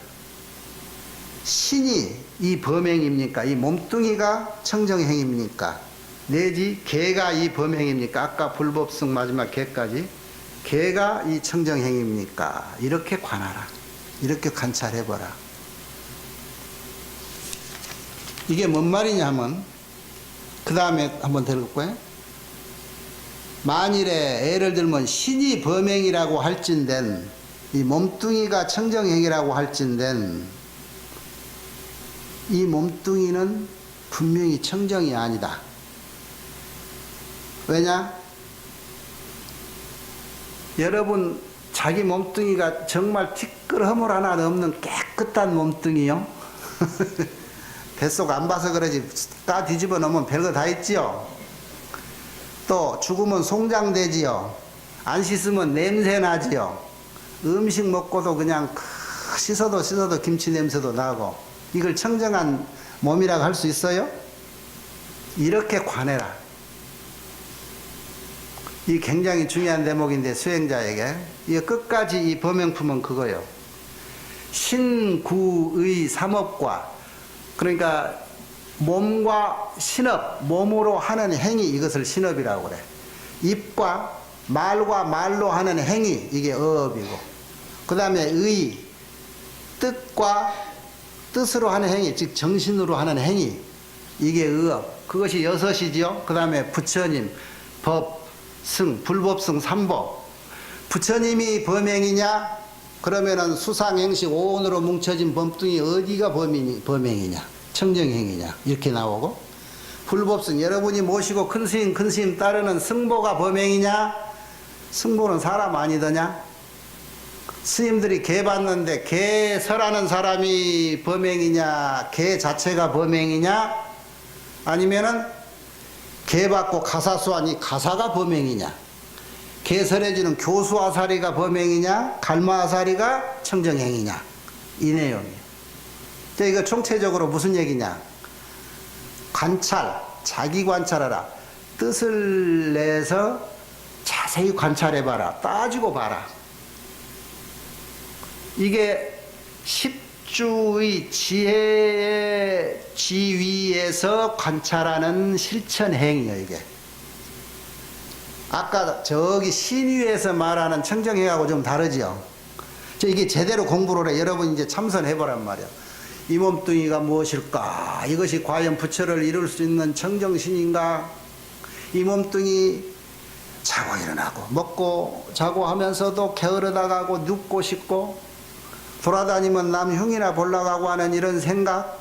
신이 이 범행입니까? 이 몸뚱이가 청정행입니까? 내지 개가 이 범행입니까? 아까 불법승 마지막 개까지 개가 이 청정행입니까? 이렇게 관하라. 이렇게 관찰해보라. 이게 뭔 말이냐 하면 그 다음에 한번 들어볼까요? 만일에 예를 들면 신이 범행이라고 할진된 이 몸뚱이가 청정행이라고 할진된 이 몸뚱이는 분명히 청정이 아니다. 왜냐? 여러분 자기 몸뚱이가 정말 티끌허물 하나 없는 깨끗한 몸뚱이요. 뱃속 안 봐서 그러지 다 뒤집어 놓으면 별거 다 있지요. 또 죽으면 송장되지요. 안 씻으면 냄새 나지요. 음식 먹고도 그냥 씻어도 김치 냄새도 나고 이걸 청정한 몸이라고 할 수 있어요? 이렇게 관해라. 이 굉장히 중요한 대목인데 수행자에게 이 끝까지 이 범행품은 그거예요. 신구의 삼업과 그러니까 몸과 신업, 몸으로 하는 행위 이것을 신업이라고 그래. 입과 말과 말로 하는 행위 이게 어업이고 그 다음에 의, 뜻과 뜻으로 하는 행위 즉 정신으로 하는 행위 이게 의업. 그것이 6이지요. 그 다음에 부처님, 법, 승, 불법승, 삼법. 부처님이 범행이냐? 그러면은 수상행식 오온으로 뭉쳐진 범뚱이 어디가 범행이냐? 청정행이냐? 이렇게 나오고 불법승 여러분이 모시고 큰 스님 따르는 승보가 범행이냐? 승보는 사람 아니더냐? 스님들이 개 봤는데 개 설하는 사람이 범행이냐? 개 자체가 범행이냐? 아니면은 개 받고 가사수하니 가사가 범행이냐? 개설해주는 교수아사리가 범행이냐? 갈마아사리가 청정행이냐? 이 내용이에요. 이거 총체적으로 무슨 얘기냐? 관찰, 자기 관찰하라. 뜻을 내서 자세히 관찰해봐라. 따지고 봐라. 이게 십주의 지혜의 지위에서 관찰하는 실천행이에요, 이게. 아까 저기 신위에서 말하는 청정행하고 좀 다르지요. 이게 제대로 공부를 해. 여러분 이제 참선해보란 말이야. 이 몸뚱이가 무엇일까? 이것이 과연 부처를 이룰 수 있는 청정신인가? 이 몸뚱이 자고 일어나고 먹고 자고 하면서도 게으르 다가고 눕고 싶고 돌아다니면 남 흉이나 보려고 하고 하는 이런 생각,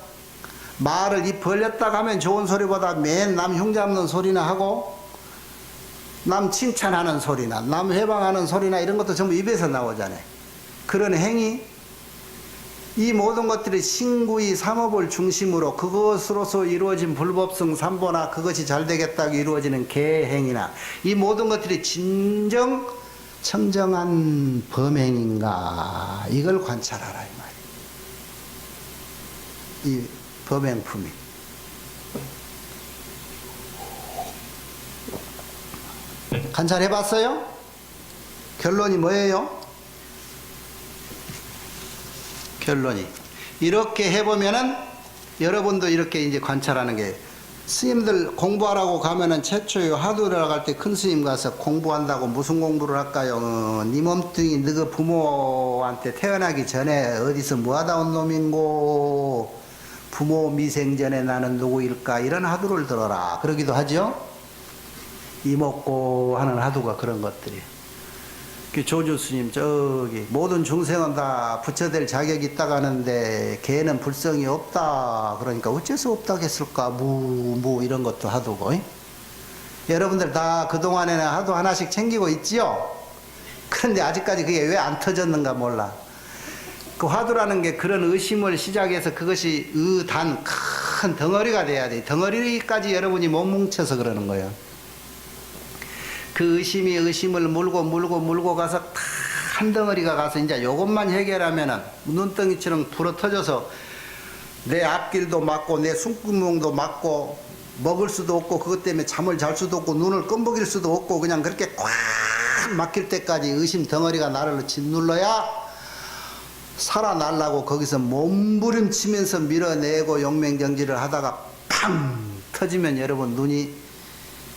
말을 입 벌렸다 가면 좋은 소리보다 맨 남 흉 잡는 소리나 하고 남 칭찬하는 소리나 남 회방하는 소리나 이런 것도 전부 입에서 나오잖아요. 그런 행위, 이 모든 것들이 신구의 삼업을 중심으로 그것으로서 이루어진 불법성 삼보나 그것이 잘 되겠다고 이루어지는 계행이나 이 모든 것들이 진정 청정한 범행인가, 이걸 관찰하라 이 말이에요. 이 범행품이. 관찰해 봤어요? 결론이 뭐예요? 결론이 이렇게 해보면은 여러분도 이렇게 이제 관찰하는 게, 스님들 공부하라고 가면은 최초에 화두를 갈 때 큰 스님 가서 공부한다고 무슨 공부를 할까요? 네 몸뚱이 너그 부모한테 태어나기 전에 어디서 뭐하다 온 놈인고, 부모 미생전에 나는 누구일까, 이런 화두를 들어라 그러기도 하죠. 이먹고 하는 화두가 그런 것들이에요. 조주 스님 저기 모든 중생은 다 부처될 자격이 있다고 하는데 걔는 불성이 없다 그러니까 어째서 없다고 했을까, 이런 것도 하두고. 여러분들 다 그동안에는 하도 하나씩 챙기고 있지요. 그런데 아직까지 그게 왜 안 터졌는가 몰라. 그 화두라는 게 그런 의심을 시작해서 그것이 의단 큰 덩어리가 돼야 돼. 덩어리까지 여러분이 못 뭉쳐서 그러는 거예요. 그 의심이 의심을 물고 가서 한 덩어리가 가서 이제 요것만 해결하면은 눈덩이처럼 불어터져서 내 앞길도 막고 내 숨구멍도 막고 먹을 수도 없고 그것 때문에 잠을 잘 수도 없고 눈을 껌벅일 수도 없고 그냥 그렇게 꽉 막힐 때까지 의심 덩어리가 나를 짓눌러야 살아나려고 거기서 몸부림치면서 밀어내고 용맹정지를 하다가 팡 터지면 여러분 눈이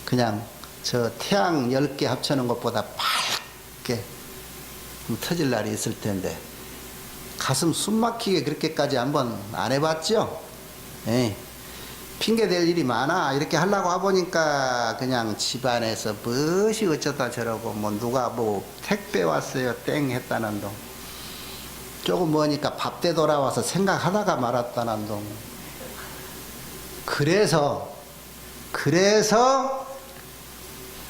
그냥 저 태양 10개 합쳐놓은 것보다 밝게 터질 날이 있을 텐데, 가슴 숨 막히게 그렇게까지 한번 안 해봤죠? 에이, 핑계 댈 일이 많아. 이렇게 하려고 해보니까 그냥 집안에서 무엇이 어쩌다 저러고 뭐 누가 뭐 택배 왔어요 땡 했다는 동, 조금 머니까 밥 때 돌아와서 생각하다가 말았다는 동. 그래서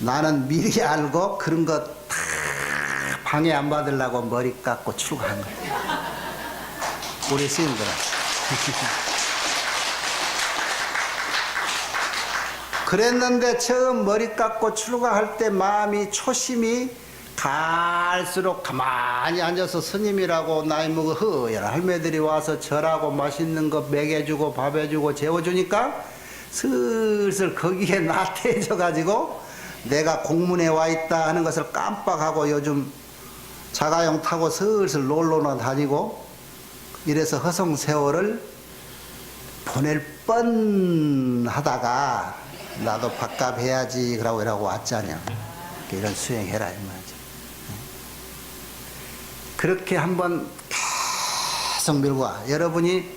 나는 미리 알고 그런 거 다 방해 안 받으려고 머리 깎고 출가한 거야. 우리 스님들은. 그랬는데 처음 머리 깎고 출가할 때 마음이 초심이 갈수록 가만히 앉아서 스님이라고 나이 먹은 허연 할매들이 와서 절하고 맛있는 거 먹여주고 밥 해주고 재워주니까 슬슬 거기에 나태해져 가지고 내가 공문에 와 있다 하는 것을 깜빡하고 요즘 자가용 타고 슬슬 놀러나 다니고 이래서 허송세월을 보낼 뻔 하다가 나도 밥값 해야지 그러고 이러고 왔잖아요. 이런 수행해라 이 말이죠. 그렇게 한번 계속 밀고 와. 여러분이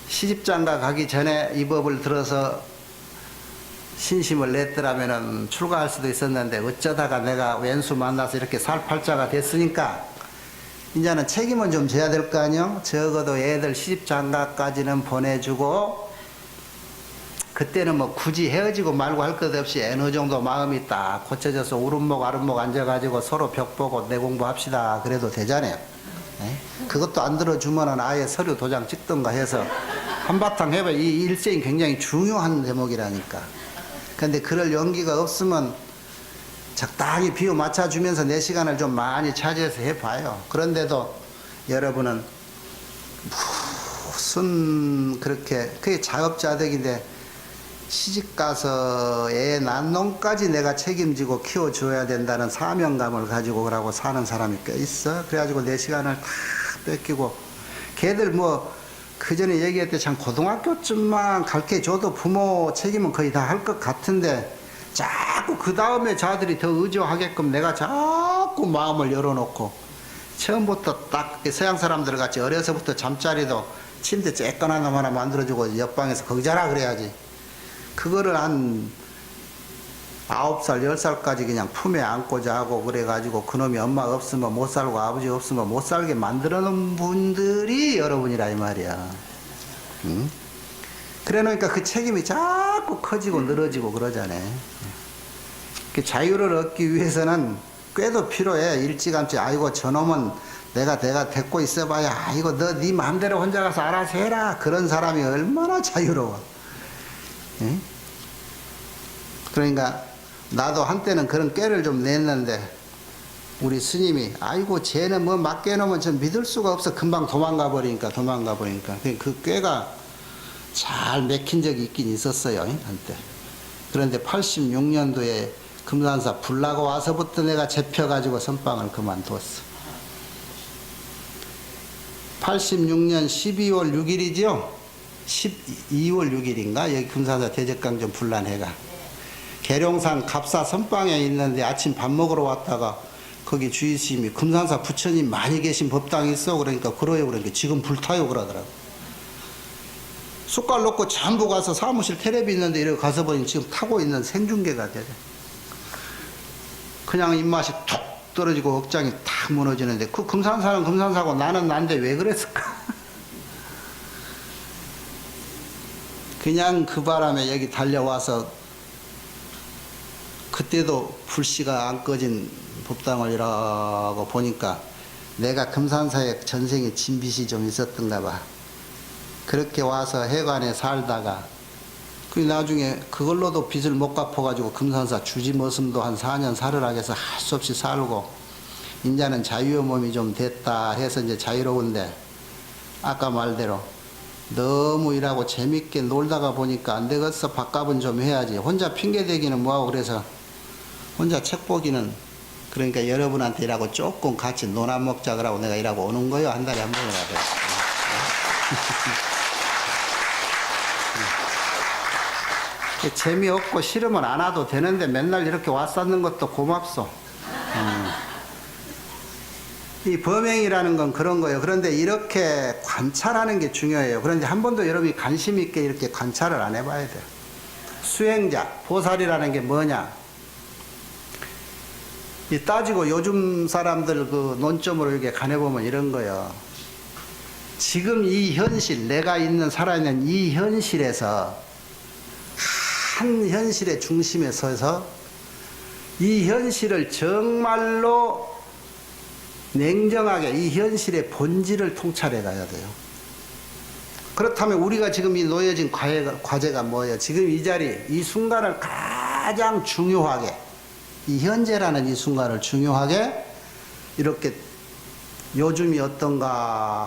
시집장가 가기 전에 이 법을 들어서 신심을 냈더라면은 출가할 수도 있었는데 어쩌다가 내가 왼수 만나서 이렇게 살팔자가 됐으니까 이제는 책임은 좀 져야 될 거 아니요? 적어도 애들 시집장가까지는 보내주고 그때는 뭐 굳이 헤어지고 말고 할 것 없이 어느 정도 마음이 딱 고쳐져서 우름목 아름목 앉아가지고 서로 벽 보고 내 공부합시다 그래도 되잖아요. 네? 그것도 안 들어주면은 아예 서류 도장 찍던가 해서 한바탕 해봐. 이 일생이 굉장히 중요한 대목이라니까. 근데 그럴 용기가 없으면 적당히 비유 맞춰주면서 내 시간을 좀 많이 차지해서 해봐요. 그런데도 여러분은 무슨 그렇게 그게 자업자득인데 시집가서 애 낳는 놈까지 내가 책임지고 키워줘야 된다는 사명감을 가지고 그러고 사는 사람이 꽤 있어. 그래가지고 내 시간을 다 뺏기고 걔들 뭐 그전에 얘기할 때 참 고등학교쯤만 가르쳐줘도 부모 책임은 거의 다 할 것 같은데 자꾸 그 다음에 자들이 더 의존하게끔 내가 자꾸 마음을 열어놓고 처음부터 딱 서양 사람들 같이 어려서부터 잠자리도 침대 쬐끈한 놈 하나 만들어주고 옆방에서 거기 자라 그래야지. 그거를 한 9살, 10살까지 그냥 품에 안고 자고 그래가지고 그놈이 엄마가 없으면 못 살고 아버지 없으면 못 살게 만들어 놓은 분들이 여러분이라 이 말이야. 응? 그래 놓으니까 그 책임이 자꾸 커지고 늘어지고 그러잖아요. 그 자유를 얻기 위해서는 꾀도 필요해. 일찌감치 아이고 저놈은 내가 데리고 있어봐야 아이고 너 네 마음대로 혼자 가서 알아서 해라. 그런 사람이 얼마나 자유로워. 응? 그러니까 나도 한때는 그런 꾀를 좀 냈는데 우리 스님이 아이고 쟤는 뭐 맡겨놓으면 좀 믿을 수가 없어. 금방 도망가 버리니까. 그 꾀가 잘 맥힌 적이 있긴 있었어요 한때. 그런데 86년도에 금산사 불나고 와서부터 내가 잡혀가지고 선방을 그만두었어. 86년 12월 6일이죠 12월 6일인가 여기 금산사 대적강정 불난해가 계룡산 갑사 선방에 있는데 아침 밥 먹으러 왔다가 거기 주의스님이 금산사 부처님 많이 계신 법당이 있어. 그러니까 그러요. 그러니까 지금 불타요 그러더라고. 숟갈 놓고 전부 가서 사무실 텔레비 있는데 이렇게 가서 보니 지금 타고 있는 생중계가 되래. 그냥 입맛이 툭 떨어지고 억장이 탁 무너지는데 그 금산사는 금산사고 나는 난데 왜 그랬을까? 그냥 그 바람에 여기 달려와서 그때도 불씨가 안 꺼진 법당을 이라고 보니까 내가 금산사에 전생에 진빚이 좀 있었던가 봐. 그렇게 와서 해관에 살다가 그 나중에 그걸로도 빚을 못 갚아가지고 금산사 주지머슴도 한 4년 살으라 해서 할 수 없이 살고 이제는 자유의 몸이 좀 됐다 해서 이제 자유로운데 아까 말대로 너무 일하고 재밌게 놀다가 보니까 안 되겠어. 밥값은 좀 해야지. 혼자 핑계대기는 뭐하고 그래서 혼자 책 보기는 그러니까 여러분한테 일하고 조금 같이 논아 먹자 그러고 내가 일하고 오는 거요. 한 달에 한 번이라도. 재미없고 싫으면 안 와도 되는데 맨날 이렇게 왔었는 것도 고맙소. 이 범행이라는 건 그런 거예요. 그런데 이렇게 관찰하는 게 중요해요. 그런데 한 번도 여러분이 관심 있게 이렇게 관찰을 안 해봐야 돼요. 수행자, 보살이라는 게 뭐냐? 이 따지고 요즘 사람들 그 논점으로 이렇게 가내보면 이런 거예요. 지금 이 현실, 내가 있는 살아있는 이 현실에서 한 현실의 중심에 서서 이 현실을 정말로 냉정하게 이 현실의 본질을 통찰해 가야 돼요. 그렇다면 우리가 지금 이 놓여진 과제가 뭐예요? 지금 이 자리, 이 순간을 가장 중요하게 이 현재라는 이 순간을 중요하게 이렇게 요즘이 어떤가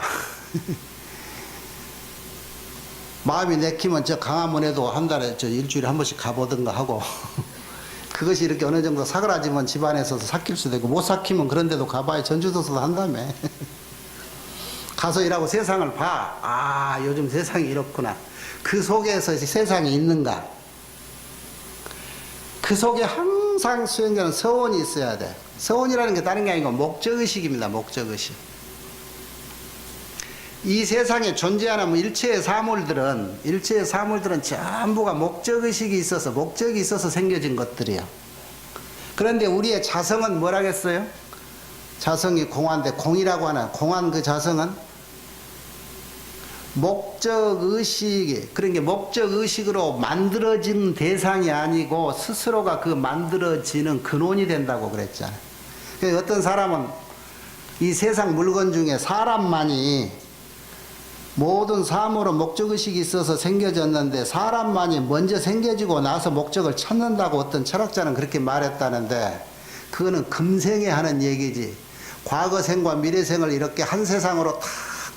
마음이 내키면 저 강화문에도 한 달에 저 일주일에 한 번씩 가보든가 하고 그것이 이렇게 어느 정도 사그라지면 집안에서도 삭힐 수도 있고 못 삭히면 그런 데도 가봐야 전주도서도 한다며 가서 일하고 세상을 봐. 아 요즘 세상이 이렇구나. 그 속에서 세상이 있는가. 그 속에 항상 수행자는 서원이 있어야 돼. 서원이라는 게 다른 게 아니고 목적의식입니다. 목적의식. 이 세상에 존재하는 일체의 사물들은 전부가 목적의식이 있어서 목적이 있어서 생겨진 것들이에요. 그런데 우리의 자성은 뭐라겠어요? 자성이 공한데 공이라고 하는 공한 그 자성은 목적의식이 그런 게 목적의식으로 만들어진 대상이 아니고 스스로가 그 만들어지는 근원이 된다고 그랬잖아요. 그러니까 어떤 사람은 이 세상 물건 중에 사람만이 모든 사물은 목적의식이 있어서 생겨졌는데 사람만이 먼저 생겨지고 나서 목적을 찾는다고 어떤 철학자는 그렇게 말했다는데 그거는 금생에 하는 얘기지 과거생과 미래생을 이렇게 한 세상으로 탁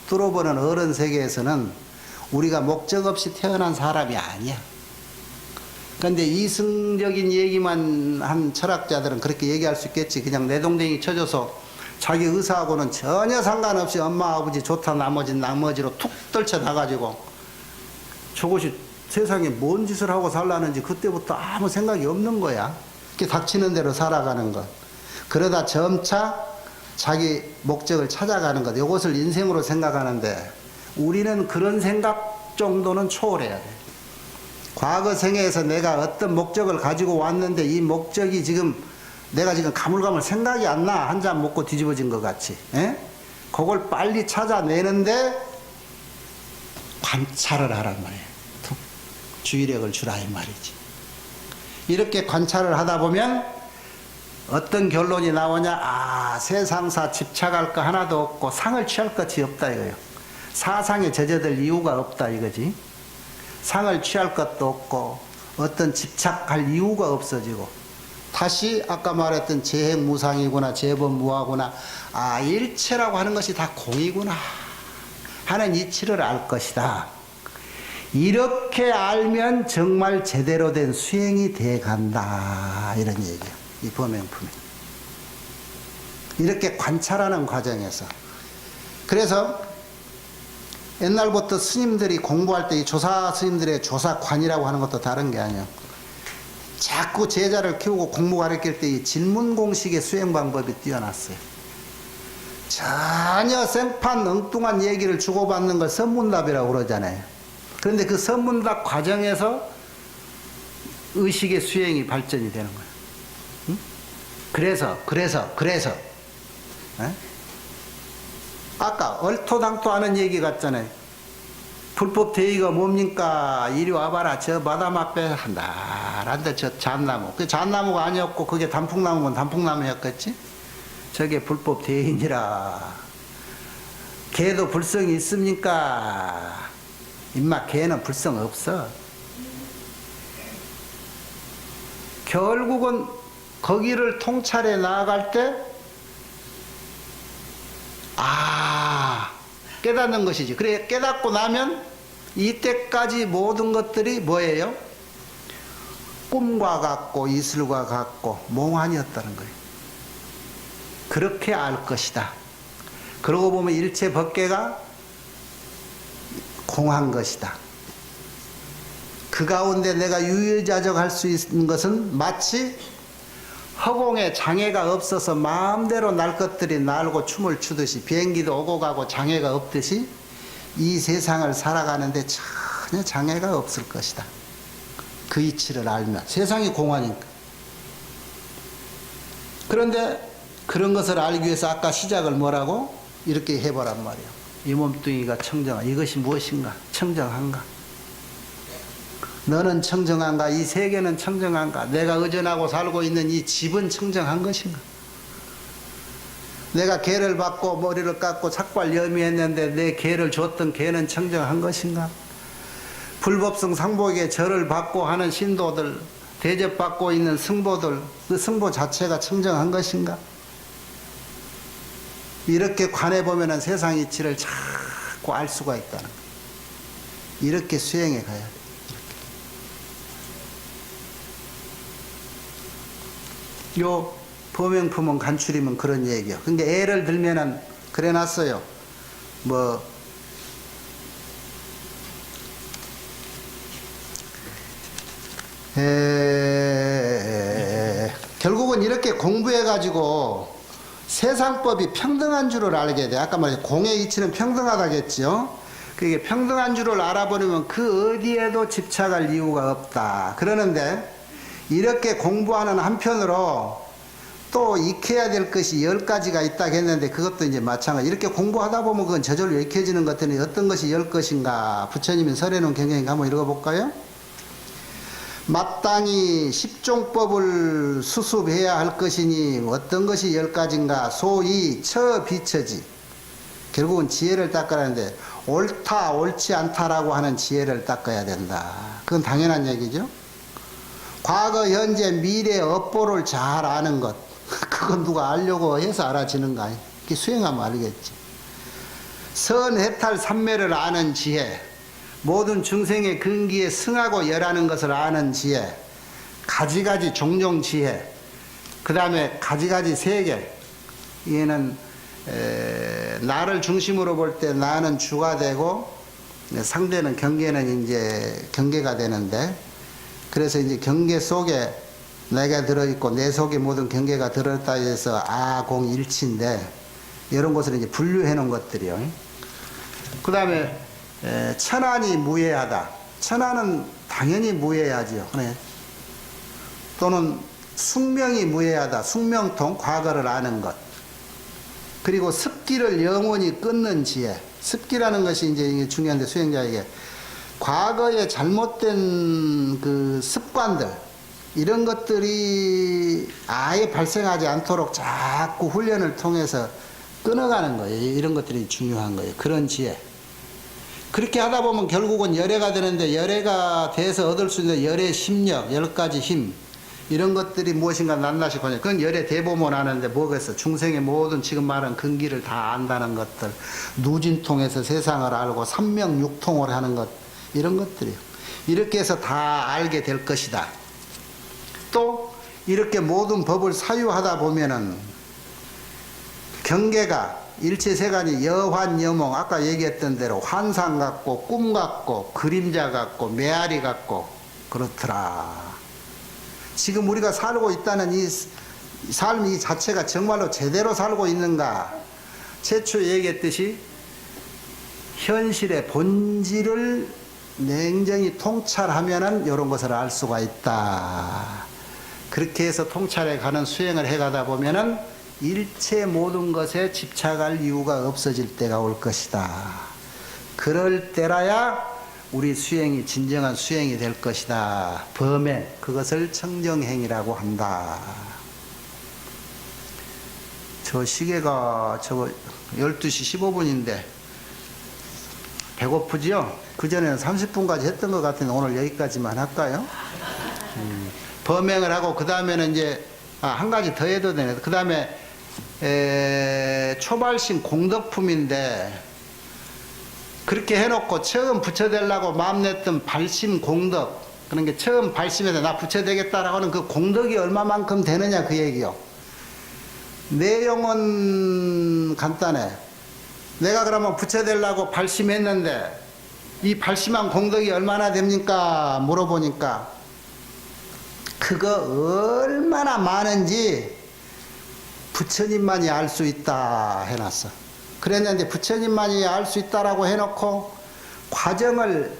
뚫어보는 어른 세계에서는 우리가 목적 없이 태어난 사람이 아니야. 그런데 이승적인 얘기만 한 철학자들은 그렇게 얘기할 수 있겠지. 그냥 내동댕이 쳐줘서 자기 의사하고는 전혀 상관없이 엄마 아버지 좋다 나머지로 툭 떨쳐나가지고 저것이 세상에 뭔 짓을 하고 살라는지 그때부터 아무 생각이 없는 거야. 이렇게 닥치는 대로 살아가는 것. 그러다 점차 자기 목적을 찾아가는 것. 이것을 인생으로 생각하는데 우리는 그런 생각 정도는 초월해야 돼. 과거 생애에서 내가 어떤 목적을 가지고 왔는데 이 목적이 지금 내가 지금 가물가물 생각이 안 나. 한 잔 먹고 뒤집어진 것 같이. 에? 그걸 빨리 찾아내는데 관찰을 하란 말이에요. 툭. 주의력을 주라 이 말이지. 이렇게 관찰을 하다 보면 어떤 결론이 나오냐? 아, 세상사 집착할 거 하나도 없고 상을 취할 것이 없다 이거예요. 사상에 젖어들 이유가 없다 이거지. 상을 취할 것도 없고 어떤 집착할 이유가 없어지고 다시 아까 말했던 재행무상이구나 재범무하구나 아 일체라고 하는 것이 다 공이구나 하는 이치를 알 것이다. 이렇게 알면 정말 제대로 된 수행이 돼 간다 이런 얘기예요. 이 범행품이 이렇게 관찰하는 과정에서 그래서 옛날부터 스님들이 공부할 때 이 조사 스님들의 조사관이라고 하는 것도 다른 게 아니에요. 자꾸 제자를 키우고 공부 가르칠 때 이 질문 공식의 수행 방법이 뛰어났어요. 전혀 생판 엉뚱한 얘기를 주고받는 걸 선문답이라고 그러잖아요. 그런데 그 선문답 과정에서 의식의 수행이 발전이 되는 거예요. 응? 그래서 에? 아까 얼토당토 하는 얘기 같잖아요. 불법 대의가 뭡니까? 이리 와봐라. 저 마담 앞에 한달한데 저 잣나무. 그 잣나무가 아니었고 그게 단풍나무면 단풍나무였겠지? 저게 불법 대의니라. 개도 불성이 있습니까? 임마 개는 불성 없어. 결국은 거기를 통찰해 나아갈 때 깨닫는 것이지. 그래 깨닫고 나면 이때까지 모든 것들이 뭐예요? 꿈과 같고 이슬과 같고 몽환이었다는 거예요. 그렇게 알 것이다. 그러고 보면 일체 법계가 공한 것이다. 그 가운데 내가 유유자적할 수 있는 것은 마치 허공에 장애가 없어서 마음대로 날 것들이 날고 춤을 추듯이 비행기도 오고 가고 장애가 없듯이 이 세상을 살아가는데 전혀 장애가 없을 것이다. 그 이치를 알면 세상이 공하니까. 그런데 그런 것을 알기 위해서 아까 시작을 뭐라고? 이렇게 해보란 말이에요. 이 몸뚱이가 청정하. 이것이 무엇인가? 청정한가? 너는 청정한가? 이 세계는 청정한가? 내가 의존하고 살고 있는 이 집은 청정한 것인가? 내가 개를 받고 머리를 깎고 삭발 염이했는데 내 개를 줬던 개는 청정한 것인가? 불법성 상복에 절을 받고 하는 신도들, 대접받고 있는 승보들, 그 승보 자체가 청정한 것인가? 이렇게 관해보면 세상 이치를 자꾸 알 수가 있다는 거예요. 이렇게 수행해 가야 돼. 요 범행품은 간출이면 그런 얘기요. 근데 예를 들면은 그래 놨어요. 뭐 결국은 이렇게 공부해 가지고 세상법이 평등한 줄을 알게 돼. 아까 말했죠. 공의 이치는 평등하다겠죠. 그게 평등한 줄을 알아버리면 그 어디에도 집착할 이유가 없다. 그러는데 이렇게 공부하는 한편으로 또 익혀야 될 것이 10가지가 있다고 했는데 그것도 이제 마찬가지. 이렇게 공부하다 보면 그건 저절로 익혀지는 것들이 어떤 것이 10것인가 부처님이 설해놓은 경경인가 한번 읽어볼까요? 마땅히 십종법을 수습해야 할 것이니 어떤 것이 10가지인가 소위 처비처지. 결국은 지혜를 닦으라는데 옳다 옳지 않다라고 하는 지혜를 닦아야 된다. 그건 당연한 얘기죠. 과거, 현재, 미래, 업보를 잘 아는 것. 그건 누가 알려고 해서 알아지는 거 아니에요. 수행하면 알겠지. 선해탈 삼매를 아는 지혜. 모든 중생의 근기에 승하고 열하는 것을 아는 지혜. 가지가지 종종 지혜. 그 다음에 가지가지 세계. 얘는 나를 중심으로 볼 때 나는 주가 되고 상대는 경계는 이제 경계가 되는데 그래서 이제 경계 속에 내가 들어있고 내 속에 모든 경계가 들어있다 해서 아공일치인데 이런 것을 이제 분류해 놓은 것들이요. 그 다음에 천안이 무해하다. 천안은 당연히 무해하지요. 그래. 또는 숙명이 무해하다. 숙명통, 과거를 아는 것. 그리고 습기를 영원히 끊는 지혜. 습기라는 것이 이제 중요한데, 수행자에게 과거에 잘못된 그 습관들, 이런 것들이 아예 발생하지 않도록 자꾸 훈련을 통해서 끊어가는 거예요. 이런 것들이 중요한 거예요. 그런 지혜. 그렇게 하다 보면 결국은 열애가 되는데, 열애가 돼서 얻을 수 있는 열애 심력, 10가지 힘, 이런 것들이 무엇인가 낱낱이 거냐. 그건 열애 대보면 아는데 뭐겠어. 중생의 모든 지금 말한 근기를 다 안다는 것들, 누진통해서 세상을 알고 삼명육통을 하는 것, 이런 것들이요. 이렇게 해서 다 알게 될 것이다. 또 이렇게 모든 법을 사유하다 보면은 경계가 일체세간이 여환여몽, 아까 얘기했던 대로 환상 같고 꿈 같고 그림자 같고 메아리 같고 그렇더라. 지금 우리가 살고 있다는 이 삶 이 자체가 정말로 제대로 살고 있는가? 최초에 얘기했듯이 현실의 본질을 냉정히 통찰하면은 이런 것을 알 수가 있다. 그렇게 해서 통찰해 가는 수행을 해 가다 보면은 일체 모든 것에 집착할 이유가 없어질 때가 올 것이다. 그럴 때라야 우리 수행이 진정한 수행이 될 것이다. 범행, 그것을 청정행위라고 한다. 저 시계가 저거 12시 15분인데 배고프지요? 그전에는 30분까지 했던 것 같은데 오늘 여기까지만 할까요? 범행을 하고 그 다음에는 이제 한 가지 더 해도 되네. 그 다음에 초발심 공덕품인데, 그렇게 해놓고 처음 붙여대려고 마음 냈던 발심 공덕, 그런 게 처음 발심해서 나 붙여대겠다라고 하는 그 공덕이 얼마만큼 되느냐 그 얘기요. 내용은 간단해. 내가 그러면 붙여대려고 발심했는데 이 발심한 공덕이 얼마나 됩니까? 물어보니까 그거 얼마나 많은지 부처님만이 알 수 있다 해놨어. 그랬는데 부처님만이 알 수 있다라고 해놓고 과정을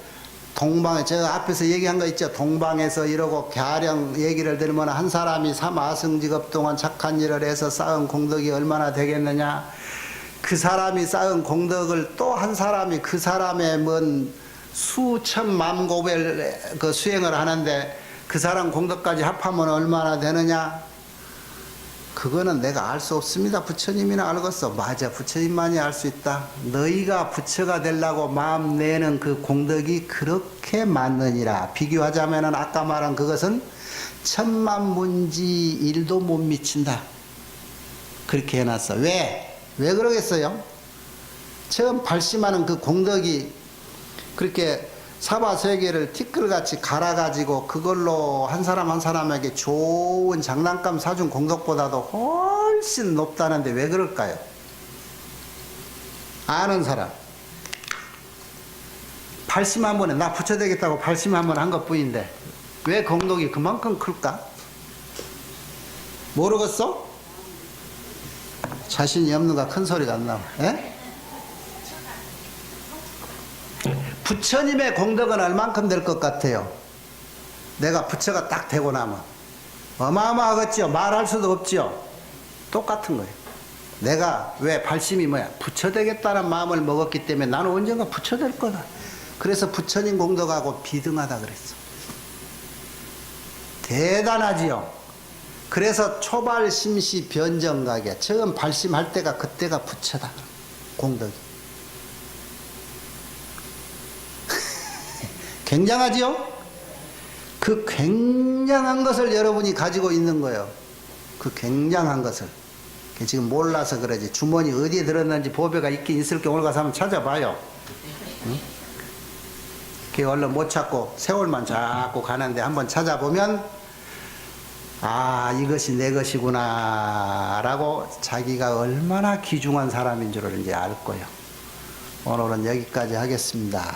동방에, 제가 앞에서 얘기한 거 있죠. 동방에서 이러고 가령 얘기를 들으면 한 사람이 삼아승직업 동안 착한 일을 해서 쌓은 공덕이 얼마나 되겠느냐. 그 사람이 쌓은 공덕을 또 한 사람이 그 사람의 뭔 수천만 고별 그 수행을 하는데 그 사람 공덕까지 합하면 얼마나 되느냐. 그거는 내가 알 수 없습니다. 부처님이나 알겠어. 맞아, 부처님만이 알 수 있다. 너희가 부처가 되려고 마음 내는 그 공덕이 그렇게 많느니라. 비교하자면은 아까 말한 그것은 천만문지 일도 못 미친다. 그렇게 해놨어. 왜 그러겠어요? 처음 발심하는 그 공덕이 그렇게 사바세계를 티끌같이 갈아가지고 그걸로 한 사람 한 사람에게 좋은 장난감 사준 공덕보다도 훨씬 높다는데 왜 그럴까요? 아는 사람. 발심 한 번에 나 부처되겠다고 발심 한 번 한 것뿐인데 왜 공덕이 그만큼 클까? 모르겠어? 자신이 없는가 큰 소리가 안 나와. 에? 부처님의 공덕은 얼만큼 될 것 같아요? 내가 부처가 딱 되고 나면 어마어마하겠죠. 말할 수도 없죠. 똑같은 거예요. 내가 왜 발심이 뭐야? 부처 되겠다는 마음을 먹었기 때문에 나는 언젠가 부처 될 거다. 그래서 부처님 공덕하고 비등하다 그랬어. 대단하지요. 그래서 초발심시 변정각에 처음 발심할 때가 그때가 부처다. 공덕이. 굉장하지요? 그 굉장한 것을 여러분이 가지고 있는 거예요. 그 굉장한 것을. 지금 몰라서 그러지. 주머니 어디에 들었는지 보배가 있긴 있을 게 오늘 가서 한번 찾아봐요. 응? 그게 얼른 못 찾고 세월만 자꾸 가는데 한번 찾아보면 아, 이것이 내 것이구나 라고 자기가 얼마나 귀중한 사람인 줄을 이제 알 거예요. 오늘은 여기까지 하겠습니다.